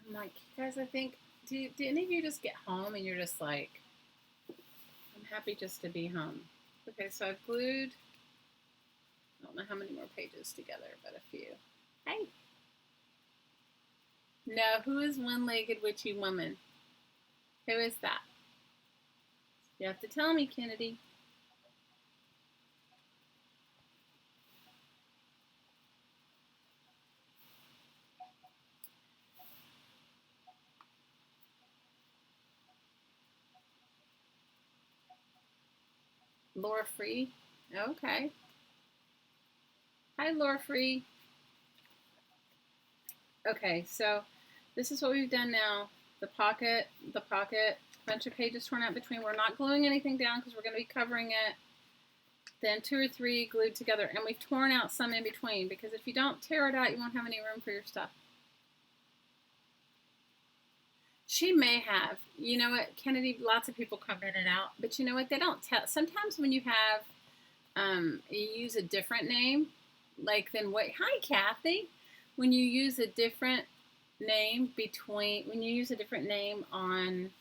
I'm like, guys, I think, do any of you just get home and you're just like, I'm happy just to be home? Okay, so I've glued, I don't know how many more pages together, but a few. Hey. No, who is one-legged witchy woman? Who is that? You have to tell me, Kennedy. Laura Free? Okay. Hi, Laura Free. Okay, so this is what we've done now. The pocket, bunch of pages torn out between. We're not gluing anything down because we're going to be covering it. Then 2 or 3 glued together. And we've torn out some in between because if you don't tear it out, you won't have any room for your stuff. She may have. You know what, Kennedy, lots of people covered it out. But you know what, they don't tell. Sometimes when you have, you use a different name, like then what, hi, Kathy. When you use a different name when you use a different name on,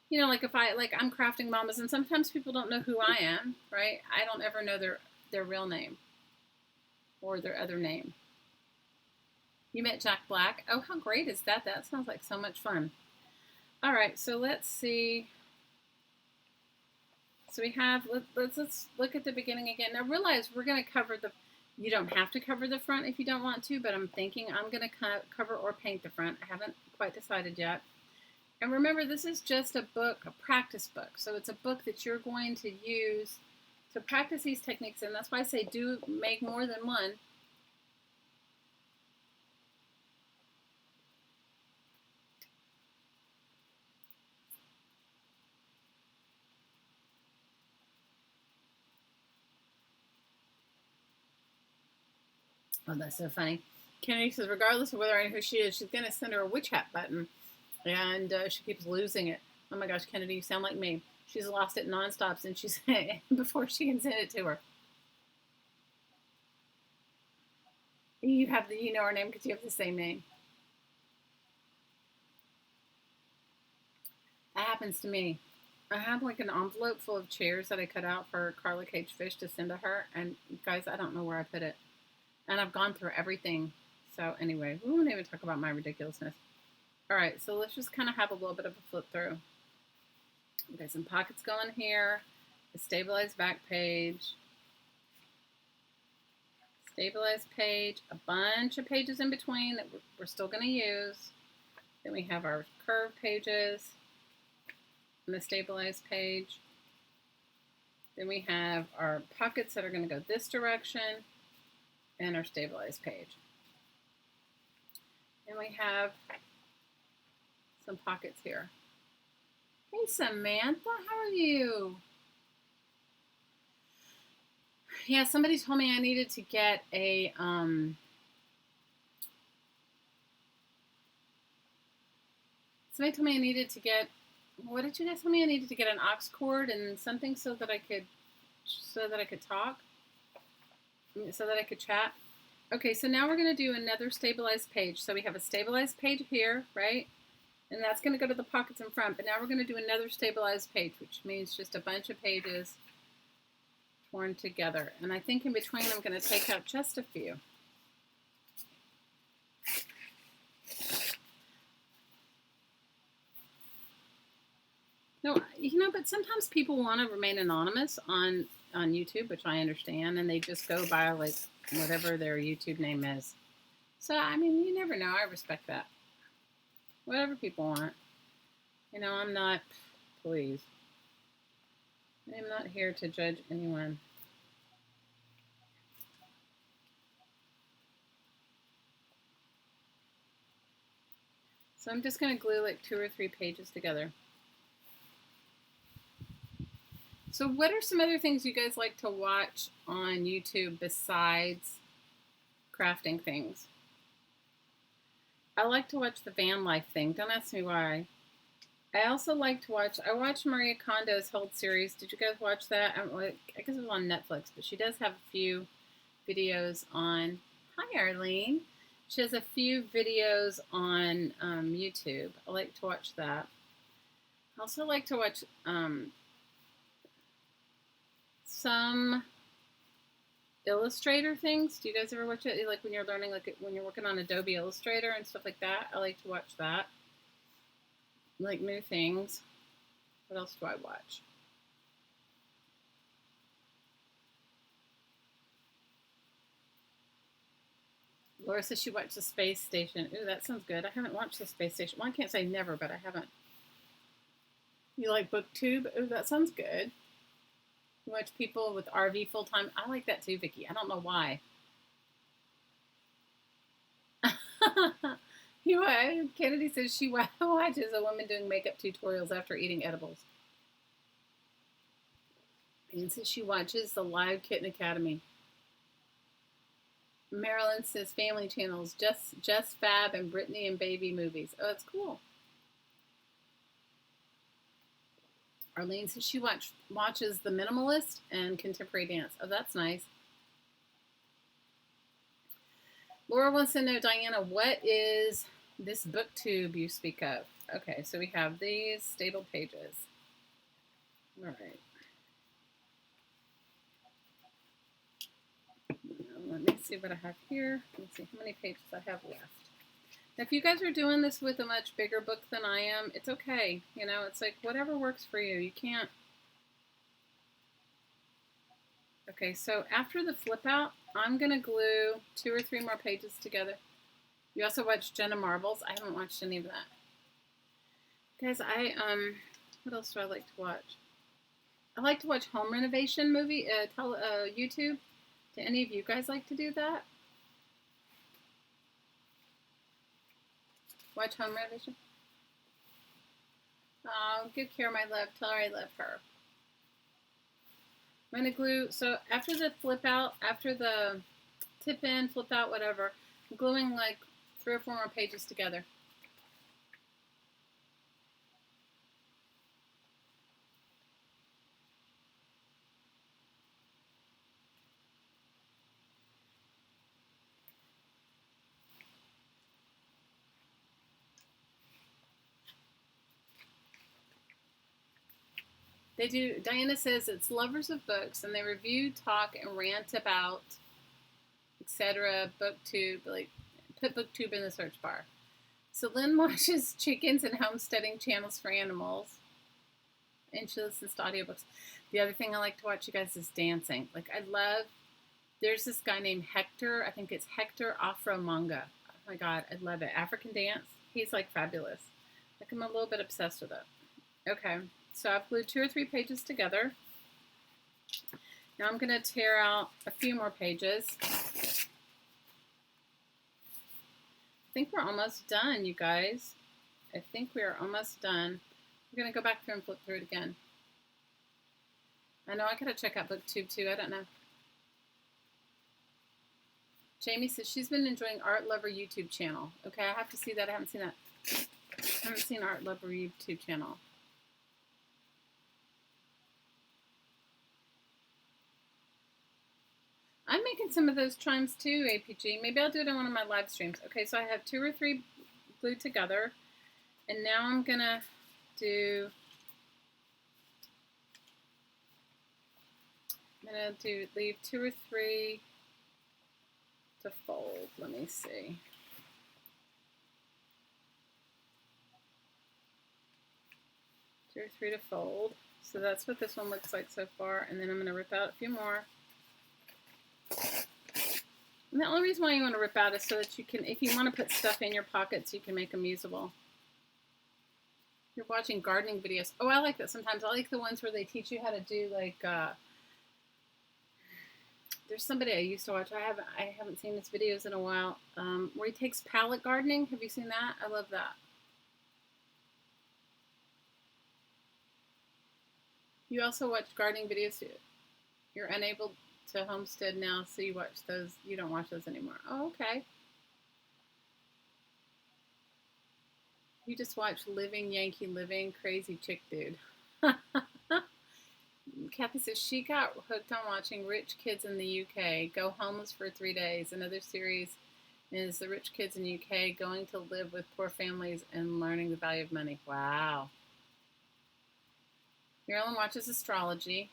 you know, like if I'm Crafting Mamas, and sometimes people don't know who I am, right? I don't ever know their real name or their other name. You met Jack Black. Oh, how great is that? That sounds like so much fun. All right, so let's see. So we have, let's look at the beginning again. Now realize we're going to cover you don't have to cover the front if you don't want to, but I'm thinking I'm going to cover or paint the front. I haven't quite decided yet. And remember, this is just a book, a practice book. So it's a book that you're going to use to practice these techniques. And that's why I say make more than one. Oh, that's so funny. Kennedy says, regardless of whether I know who she is, she's going to send her a witch hat button. And she keeps losing it. Oh my gosh, Kennedy, you sound like me. She's lost it nonstop since she said it before she can send it to her. You know her name because you have the same name. That happens to me. I have like an envelope full of chairs that I cut out for Carla Cage Fish to send to her. And guys, I don't know where I put it. And I've gone through everything. So anyway, we won't even talk about my ridiculousness. All right, so let's just kind of have a little bit of a flip through. Okay, some pockets going here. A stabilized back page. Stabilized page. A bunch of pages in between that we're still going to use. Then we have our curved pages. And the stabilized page. Then we have our pockets that are going to go this direction. And our stabilized page. And we have some pockets here. Hey, Samantha, how are you? Yeah, somebody told me I needed to get a, somebody told me I needed to get, what did you guys tell me? I needed to get an aux cord and something so that I could talk, so that I could chat. Okay, so now we're going to do another stabilized page. So we have a stabilized page here, right? And that's going to go to the pockets in front. But now we're going to do another stabilized page, which means just a bunch of pages torn together. And I think in between I'm going to take out just a few. No, you know, but sometimes people want to remain anonymous on YouTube, which I understand, and they just go by like whatever their YouTube name is. So, I mean, you never know. I respect that. Whatever people want. You know, I'm not, please. I'm not here to judge anyone. So I'm just going to glue like 2 or 3 pages together. So what are some other things you guys like to watch on YouTube besides crafting things? I like to watch the van life thing. Don't ask me why. I also like to watch, I watched Maria Kondo's whole series. Did you guys watch that? I guess it was on Netflix, but she does have a few videos on, hi Arlene. She has a few videos on YouTube. I like to watch that. I also like to watch some Illustrator things. Do you guys ever watch it? Like when you're learning, like when you're working on Adobe Illustrator and stuff like that. I like to watch that. Like new things. What else do I watch? Laura says she watched the space station. Ooh, that sounds good. I haven't watched the space station. Well, I can't say never, but I haven't. You like BookTube? Ooh, that sounds good. You watch people with RV full time. I like that too, Vicky. I don't know why. Kennedy says she watches a woman doing makeup tutorials after eating edibles. And says she watches the live Kitten Academy. Marilyn says family channels, Just Fab and Brittany and Baby movies. Oh, that's cool. Arlene says she watches The Minimalist and Contemporary Dance. Oh, that's nice. Laura wants to know, Diana, what is this booktube you speak of? Okay, so we have these stable pages. All right. Let me see what I have here. Let's see how many pages I have left. Now, if you guys are doing this with a much bigger book than I am, it's okay. You know, it's like whatever works for you. You can't. Okay, so after the flip out, I'm going to glue 2 or 3 more pages together. You also watch Jenna Marbles. I haven't watched any of that. Guys, what else do I like to watch? I like to watch home renovation YouTube. Do any of you guys like to do that? Watch home renovation? Oh, give Kara my love. Tell her I love her. I'm going to glue, so after the flip out, after the tip in, flip out, whatever, I'm gluing like 3 or 4 more pages together. They do, Diana says it's lovers of books, and they review, talk, and rant about, etc. BookTube, like, put BookTube in the search bar. So Lynn watches chickens and homesteading channels for animals, and she listens to audiobooks. The other thing I like to watch, you guys, is dancing. Like, there's this guy named Hector, I think it's Hector Afro Manga. Oh my God, I love it. African dance. He's like fabulous. Like, I'm a little bit obsessed with it. Okay. So I've glued 2 or 3 pages together. Now I'm going to tear out a few more pages. I think we're almost done, you guys. I think we are almost done. We're going to go back through and flip through it again. I know I got to check out BookTube too. I don't know. Jamie says she's been enjoying Art Lover YouTube channel. Okay, I have to see that. I haven't seen that. I haven't seen Art Lover YouTube channel. I'm making some of those chimes too, APG. Maybe I'll do it on one of my live streams. Okay, so I have 2 or 3 glued together. And now I'm going to leave 2 or 3 to fold. Let me see. Two or 3 to fold. So that's what this one looks like so far. And then I'm going to rip out a few more. And the only reason why you want to rip out is so that you can, if you want to put stuff in your pockets, you can make them usable. You're watching gardening videos. Oh, I like that sometimes. I like the ones where they teach you how to do like, there's somebody I used to watch. I haven't seen his videos in a while, where he takes pallet gardening. Have you seen that? I love that. You also watch gardening videos. You're unable to homestead now, so you watch those. You don't watch those anymore. Oh, okay. You just watch Living Yankee Living, crazy chick dude. Kathy says she got hooked on watching Rich Kids in the UK go homeless for 3 days. Another series is the rich kids in the UK going to live with poor families and learning the value of money. Wow. Marilyn watches astrology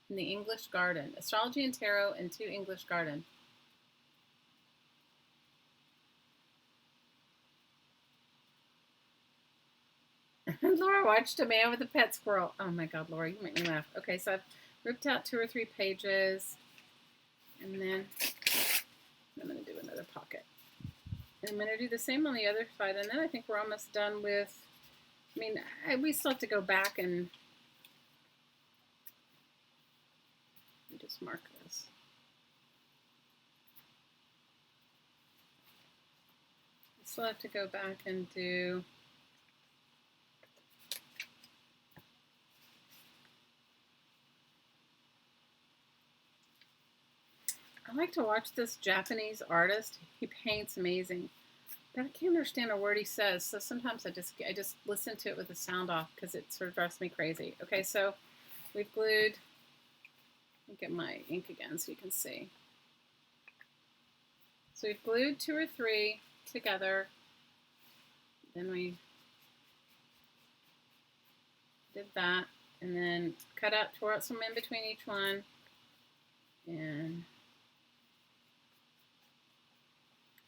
in the English Garden. Astrology and tarot in 2 English Garden. Laura watched a man with a pet squirrel. Oh my God, Laura, you make me laugh. Okay, so I've ripped out 2 or 3 pages, and then I'm going to do another pocket. And I'm going to do the same on the other side, and then I think we're almost done with, we still have to go back and just mark this. We still have to go back and do I like to watch this Japanese artist. He paints amazing, but I can't understand a word he says. So sometimes I just listen to it with the sound off because it sort of drives me crazy. Okay, so we've glued. Let me get my ink again so you can see. So we've glued 2 or 3 together. Then we did that, and then tore out some in between each one, and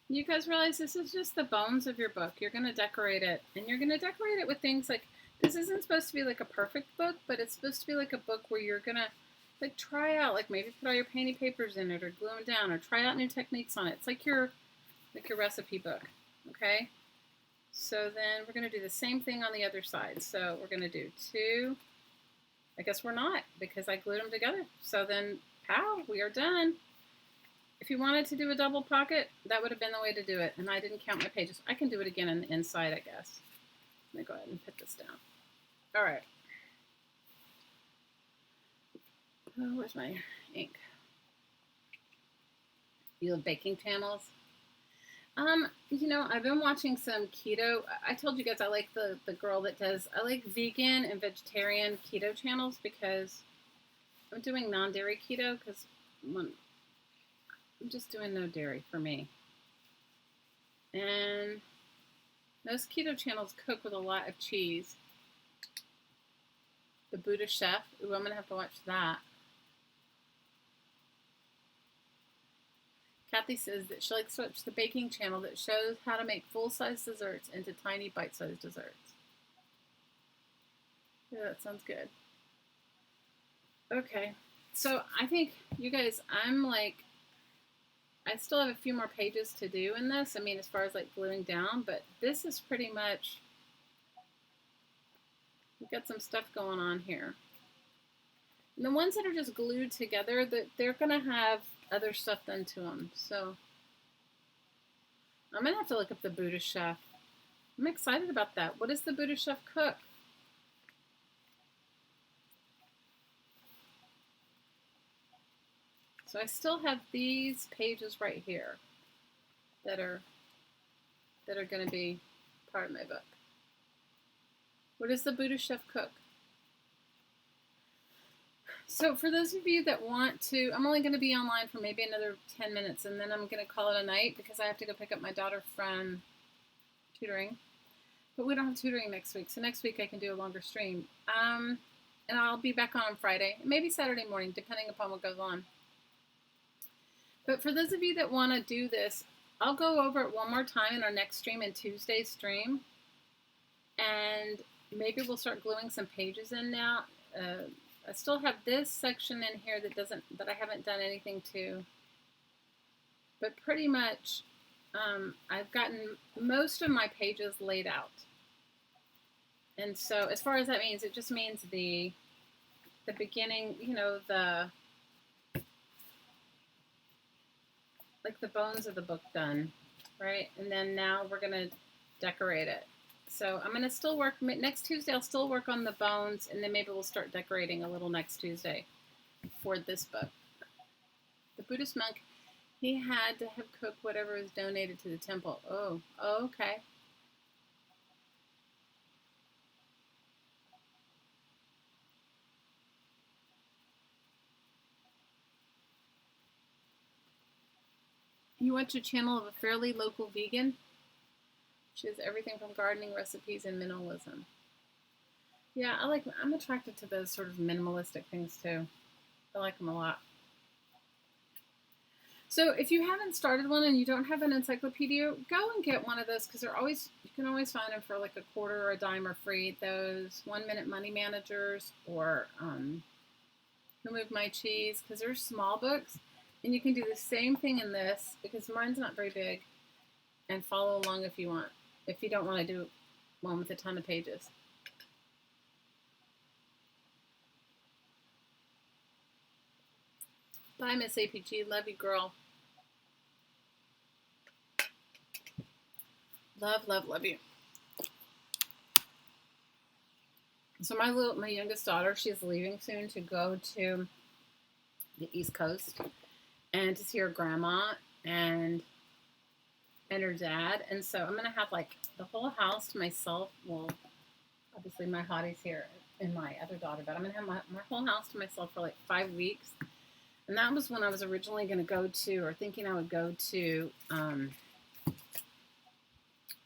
you guys realize this is just the bones of your book. You're going to decorate it, and you're going to decorate it with things like, this isn't supposed to be like a perfect book, but it's supposed to be like a book where you're going to like try out, like maybe put all your painting papers in it or glue them down or try out new techniques on it. It's like your recipe book, okay? So then we're going to do the same thing on the other side. So we're going to do 2. I guess we're not because I glued them together. So then, pow, we are done. If you wanted to do a double pocket, that would have been the way to do it. And I didn't count my pages. I can do it again on the inside, I guess. Let me go ahead and put this down. All right. Oh, where's my ink? You have baking channels? I've been watching some keto. I told you guys I like the girl that does, I like vegan and vegetarian keto channels because I'm doing non-dairy keto because I'm just doing no dairy for me. And those keto channels cook with a lot of cheese. The Buddha Chef. Ooh, I'm going to have to watch that. Kathy says that she likes to watch the baking channel that shows how to make full-size desserts into tiny bite-sized desserts. Yeah, that sounds good. Okay, so I think, you guys, I still have a few more pages to do in this. As far as like gluing down, but this is pretty much, we've got some stuff going on here. And the ones that are just glued together, they're going to have other stuff done to them. So I'm going to have to look up the Buddha Chef. I'm excited about that. What does the Buddha Chef cook? So I still have these pages right here that are going to be part of my book. What does the Buddha Chef cook? So for those of you that want to, I'm only going to be online for maybe another 10 minutes, and then I'm going to call it a night because I have to go pick up my daughter from tutoring. But we don't have tutoring next week, so next week I can do a longer stream. And I'll be back on Friday, maybe Saturday morning, depending upon what goes on. But for those of you that want to do this, I'll go over it one more time in our next stream, in Tuesday's stream. And maybe we'll start gluing some pages in now. I still have this section in here that I haven't done anything to. But pretty much, I've gotten most of my pages laid out. And so as far as that means, it just means the beginning, like the bones of the book done, right? And then now we're going to decorate it. So I'm going to still work, next Tuesday I'll still work on the bones, and then maybe we'll start decorating a little next Tuesday for this book. The Buddhist monk, he had to have cooked whatever was donated to the temple. Oh, okay. You watch a channel of a fairly local vegan? She has everything from gardening recipes and minimalism. Yeah, I'm attracted to those sort of minimalistic things too. I like them a lot. So if you haven't started one and you don't have an encyclopedia, go and get one of those, because you can always find them for like a quarter or a dime or free. Those 1 Minute Money Managers, or Who Moved My Cheese, because they're small books, and you can do the same thing in this, because mine's not very big, and follow along if you want. If you don't want to do one with a ton of pages. Bye, Miss APG. Love you, girl. Love, love, love you. So my youngest daughter, she's leaving soon to go to the East Coast and to see her grandma and her dad. And so I'm gonna have like the whole house to myself. Well, obviously my hottie's here and my other daughter, but I'm gonna have my whole house to myself for like 5 weeks. And that was when I was originally gonna go to, or thinking I would go to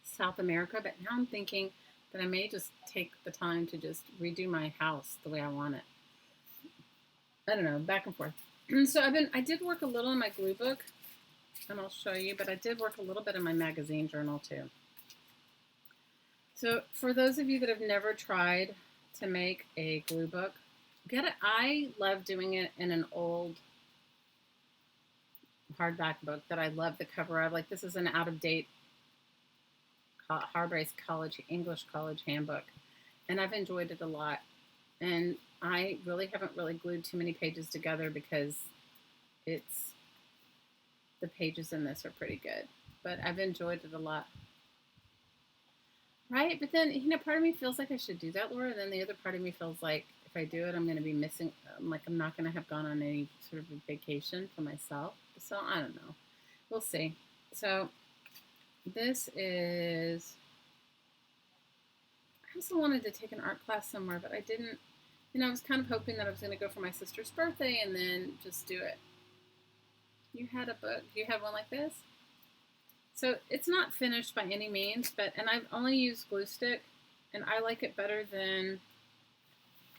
South America, but now I'm thinking that I may just take the time to just redo my house the way I want it. I don't know, back and forth. So I did work a little in my glue book, and I'll show you, but I did work a little bit in my magazine journal too. So for those of you that have never tried to make a glue book, get it. I love doing it in an old hardback book that I love the cover of. Like, this is an out-of-date Harbrace English College Handbook, and I've enjoyed it a lot. And I really haven't glued too many pages together, because the pages in this are pretty good, but I've enjoyed it a lot. Right? But then, part of me feels like I should do that, Laura, and then the other part of me feels like if I do it, I'm going to be missing, like I'm not going to have gone on any sort of a vacation for myself. So I don't know. We'll see. So this is, I also wanted to take an art class somewhere, but I didn't. I was kind of hoping that I was going to go for my sister's birthday and then just do it. You had a book. You have one like this? So it's not finished by any means, and I've only used glue stick, and I like it better than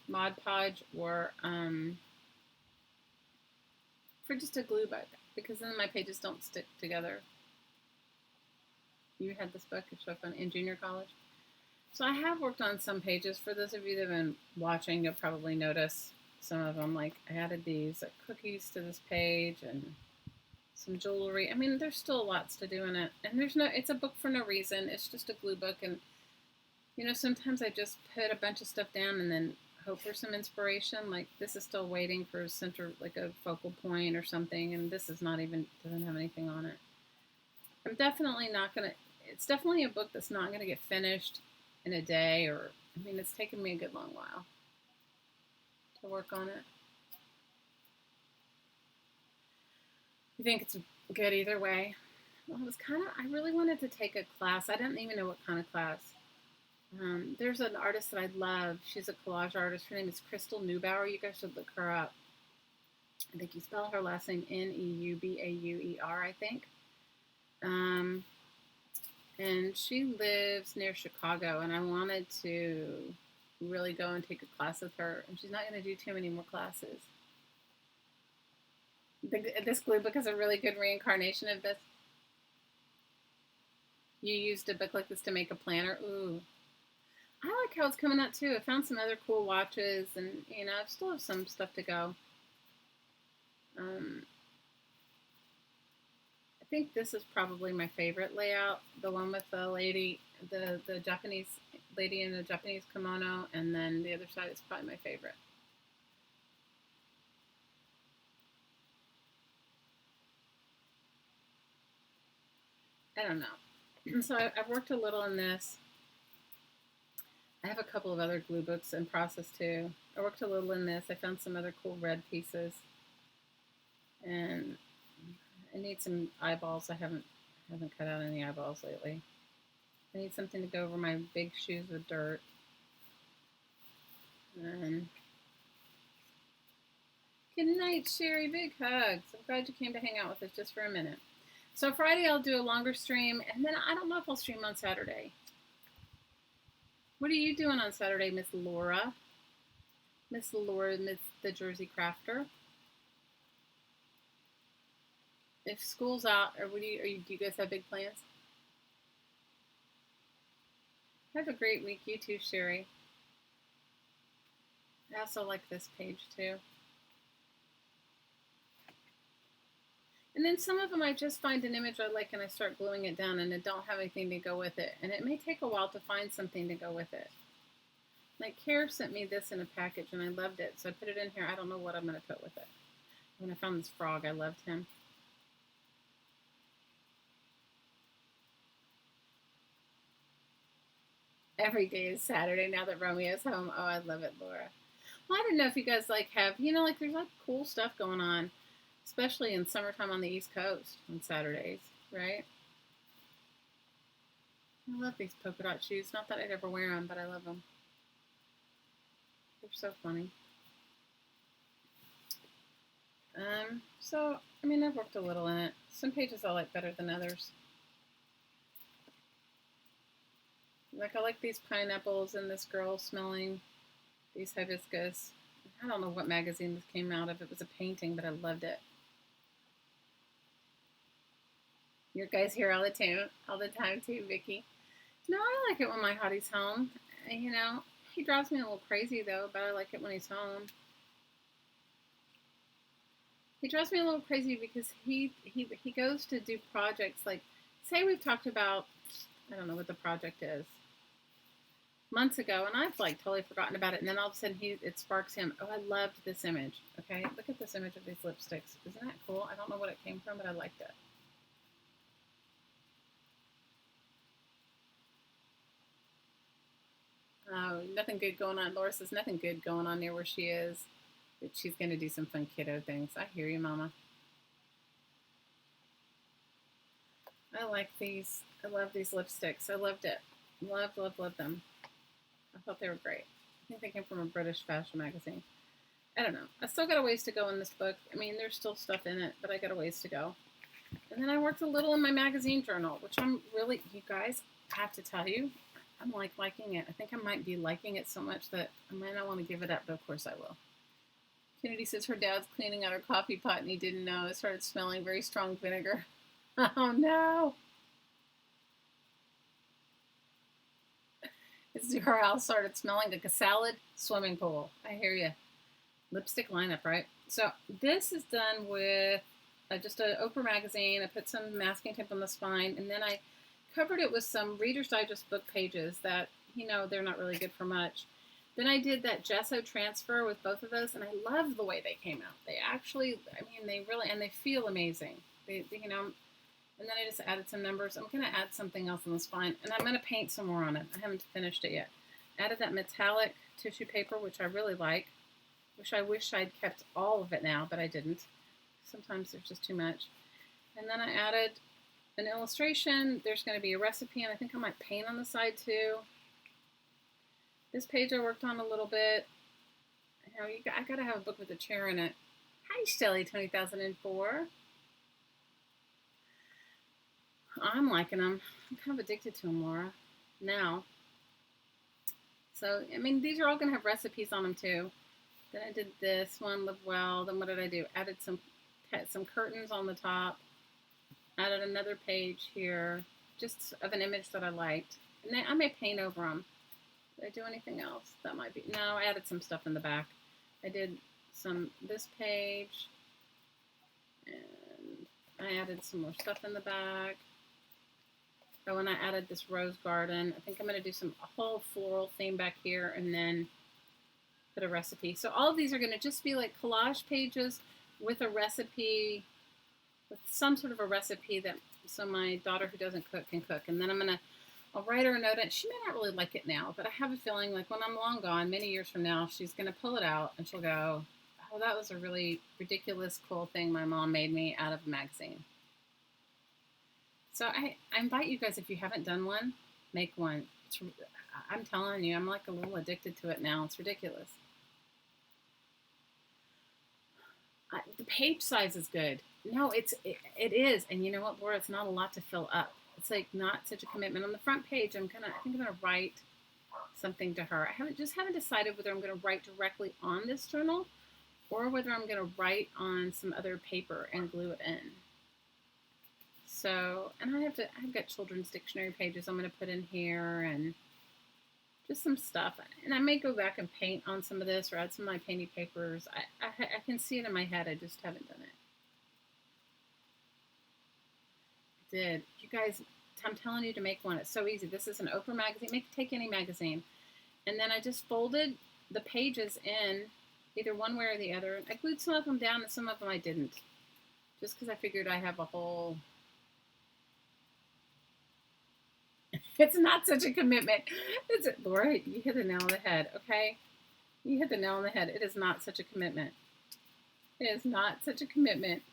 Mod Podge or for just a glue book, because then my pages don't stick together. You had this book in junior college. So I have worked on some pages. For those of you that have been watching, you'll probably notice some of them. Like, I added these cookies to this page and some jewelry. I mean, there's still lots to do in it. And it's a book for no reason. It's just a glue book. And, sometimes I just put a bunch of stuff down and then hope for some inspiration. Like, this is still waiting for a center, like a focal point or something. And this is doesn't have anything on it. I'm definitely not going to, it's definitely a book that's not going to get finished in a day, or, it's taken me a good long while to work on it. I think it's good either way. Well, I really wanted to take a class. I didn't even know what kind of class. There's an artist that I love. She's a collage artist. Her name is Crystal Neubauer. You guys should look her up. I think you spell her last name Neubauer, I think. And she lives near Chicago, and I wanted to really go and take a class with her, and she's not going to do too many more classes. This glue book is a really good reincarnation of this. You used a book like this to make a planner. Ooh. I like how it's coming out too. I found some other cool watches, and I still have some stuff to go. I think this is probably my favorite layout. The one with the lady, the Japanese lady in a Japanese kimono, and then the other side is probably my favorite. I don't know. So I've worked a little in this. I have a couple of other glue books in process too. I worked a little in this. I found some other cool red pieces. And I need some eyeballs. I haven't cut out any eyeballs lately. I need something to go over my big shoes with dirt. And good night, Sherry. Big hugs. I'm glad you came to hang out with us just for a minute. So Friday I'll do a longer stream, and then I don't know if I'll stream on Saturday. What are you doing on Saturday, Miss Laura? Miss Laura, Miss the Jersey Crafter. If school's out, or do you guys have big plans? Have a great week. You too, Sherry. I also like this page too. And then some of them I just find an image I like and I start gluing it down and I don't have anything to go with it. And it may take a while to find something to go with it. Like Care sent me this in a package and I loved it. So I put it in here. I don't know what I'm going to put with it. When I found this frog, I loved him. Every day is Saturday now that Romeo's home. Oh, I love it, Laura. Well, I don't know if you guys like have, like there's like cool stuff going on, especially in summertime on the East Coast on Saturdays, right? I love these polka dot shoes. Not that I'd ever wear them, but I love them. They're so funny. So, I mean, I've worked a little in it. Some pages I like better than others. Like, I like these pineapples and this girl smelling these hibiscus. I don't know what magazine this came out of. It was a painting, but I loved it. Your guys here all the time too, Vicky. No, I like it when my hottie's home. He drives me a little crazy though, but I like it when he's home. He drives me a little crazy because he goes to do projects like, say we've talked about, I don't know what the project is, months ago, and I've like totally forgotten about it, and then all of a sudden it sparks him. Oh, I loved this image. Okay, look at this image of these lipsticks. Isn't that cool? I don't know what it came from, but I liked it. Oh, nothing good going on. Laura says nothing good going on near where she is, but she's going to do some fun kiddo things. I hear you, Mama. I like these. I love these lipsticks. I loved it. Loved them. I thought they were great. I think they came from a British fashion magazine. I don't know. I still got a ways to go in this book. I mean, there's still stuff in it, but I got a ways to go. And then I worked a little in my magazine journal, which I'm really, you guys, I have to tell you, I'm liking it. I think I might be liking it so much that I might not want to give it up, but of course I will. Kennedy says her dad's cleaning out her coffee pot and he didn't know. It started smelling very strong vinegar. Oh no. Her house started smelling like a salad swimming pool. I hear you. Lipstick lineup, right? So this is done with just an Oprah magazine. I put some masking tape on the spine, and then I covered it with some Reader's Digest book pages that, they're not really good for much. Then I did that gesso transfer with both of those, and I love the way they came out. They actually, they really, and they feel amazing. And then I just added some numbers. I'm going to add something else on the spine, and I'm going to paint some more on it. I haven't finished it yet. Added that metallic tissue paper, which I really like. I wish I'd kept all of it now, but I didn't. Sometimes there's just too much. And then I added an illustration. There's going to be a recipe, and I think I might paint on the side too. This page I worked on a little bit. I got to have a book with a chair in it. Hi, Shelly 2004. I'm liking them. I'm kind of addicted to them, Laura, now. So, these are all going to have recipes on them, too. Then I did this one, Live Well. Then what did I do? Added some curtains on the top. Added another page here, just of an image that I liked. And then I may paint over them. Did I do anything else? That might be... No, I added some stuff in the back. I did this page. And I added some more stuff in the back. Oh, and I added this rose garden. I think I'm going to do a whole floral theme back here and then put a recipe. So all of these are going to just be like collage pages with a recipe, with some sort of a recipe so my daughter who doesn't cook can cook. And then I'm going to I'll write her a note, and she may not really like it now, but I have a feeling like when I'm long gone, many years from now, she's going to pull it out and she'll go, oh, that was a really ridiculous, cool thing my mom made me out of a magazine. So I invite you guys, if you haven't done one, make one. I'm telling you, I'm like a little addicted to it now. It's ridiculous. The page size is good. No, it is. And you know what, Laura? It's not a lot to fill up. It's like not such a commitment. On the front page, I think I'm gonna write something to her. I haven't decided whether I'm gonna write directly on this journal or whether I'm gonna write on some other paper and glue it in. So, and I've got children's dictionary pages I'm gonna put in here and just some stuff. And I may go back and paint on some of this or add some of my painting papers. I can see it in my head. I just haven't done it. Did. You guys, I'm telling you to make one. It's so easy. This is an Oprah magazine. Take any magazine. And then I just folded the pages in either one way or the other. I glued some of them down and some of them I didn't. Just because I figured I have a whole... It's not such a commitment. Laura, you hit the nail on the head, okay? You hit the nail on the head. It is not such a commitment. It is not such a commitment.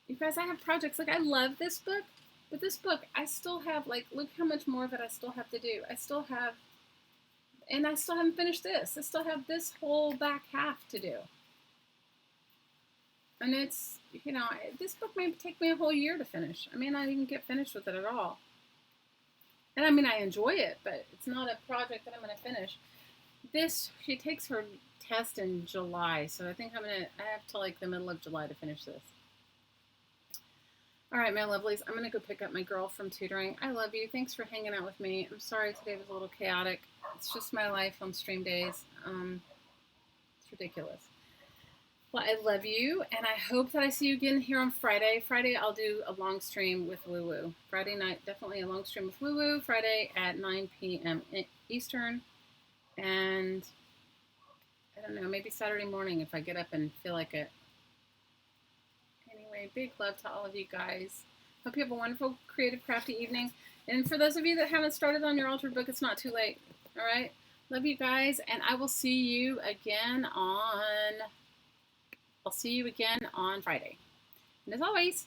You guys, I have projects. Like, I love this book, but this book, I still have, like, look how much more of it I still have to do. I still haven't finished this. I still have this whole back half to do. And it's, you know, this book may take me a whole year to finish. I may not even get finished with it at all. And I mean, I enjoy it, but it's not a project that I'm going to finish. She takes her test in July, so I think I have till like the middle of July to finish this. All right, my lovelies, I'm going to go pick up my girl from tutoring. I love you. Thanks for hanging out with me. I'm sorry today was a little chaotic. It's just my life on stream days. It's ridiculous. Well, I love you, and I hope that I see you again here on Friday. Friday, I'll do a long stream with Woo Woo. Friday night, definitely a long stream with Woo Woo. Friday at 9 p.m. Eastern. And I don't know, maybe Saturday morning if I get up and feel like it. Anyway, big love to all of you guys. Hope you have a wonderful, creative, crafty evening. And for those of you that haven't started on your altered book, it's not too late. All right? Love you guys, and I will see you again on Friday. And as always,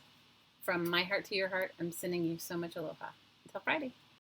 from my heart to your heart, I'm sending you so much aloha. Until Friday.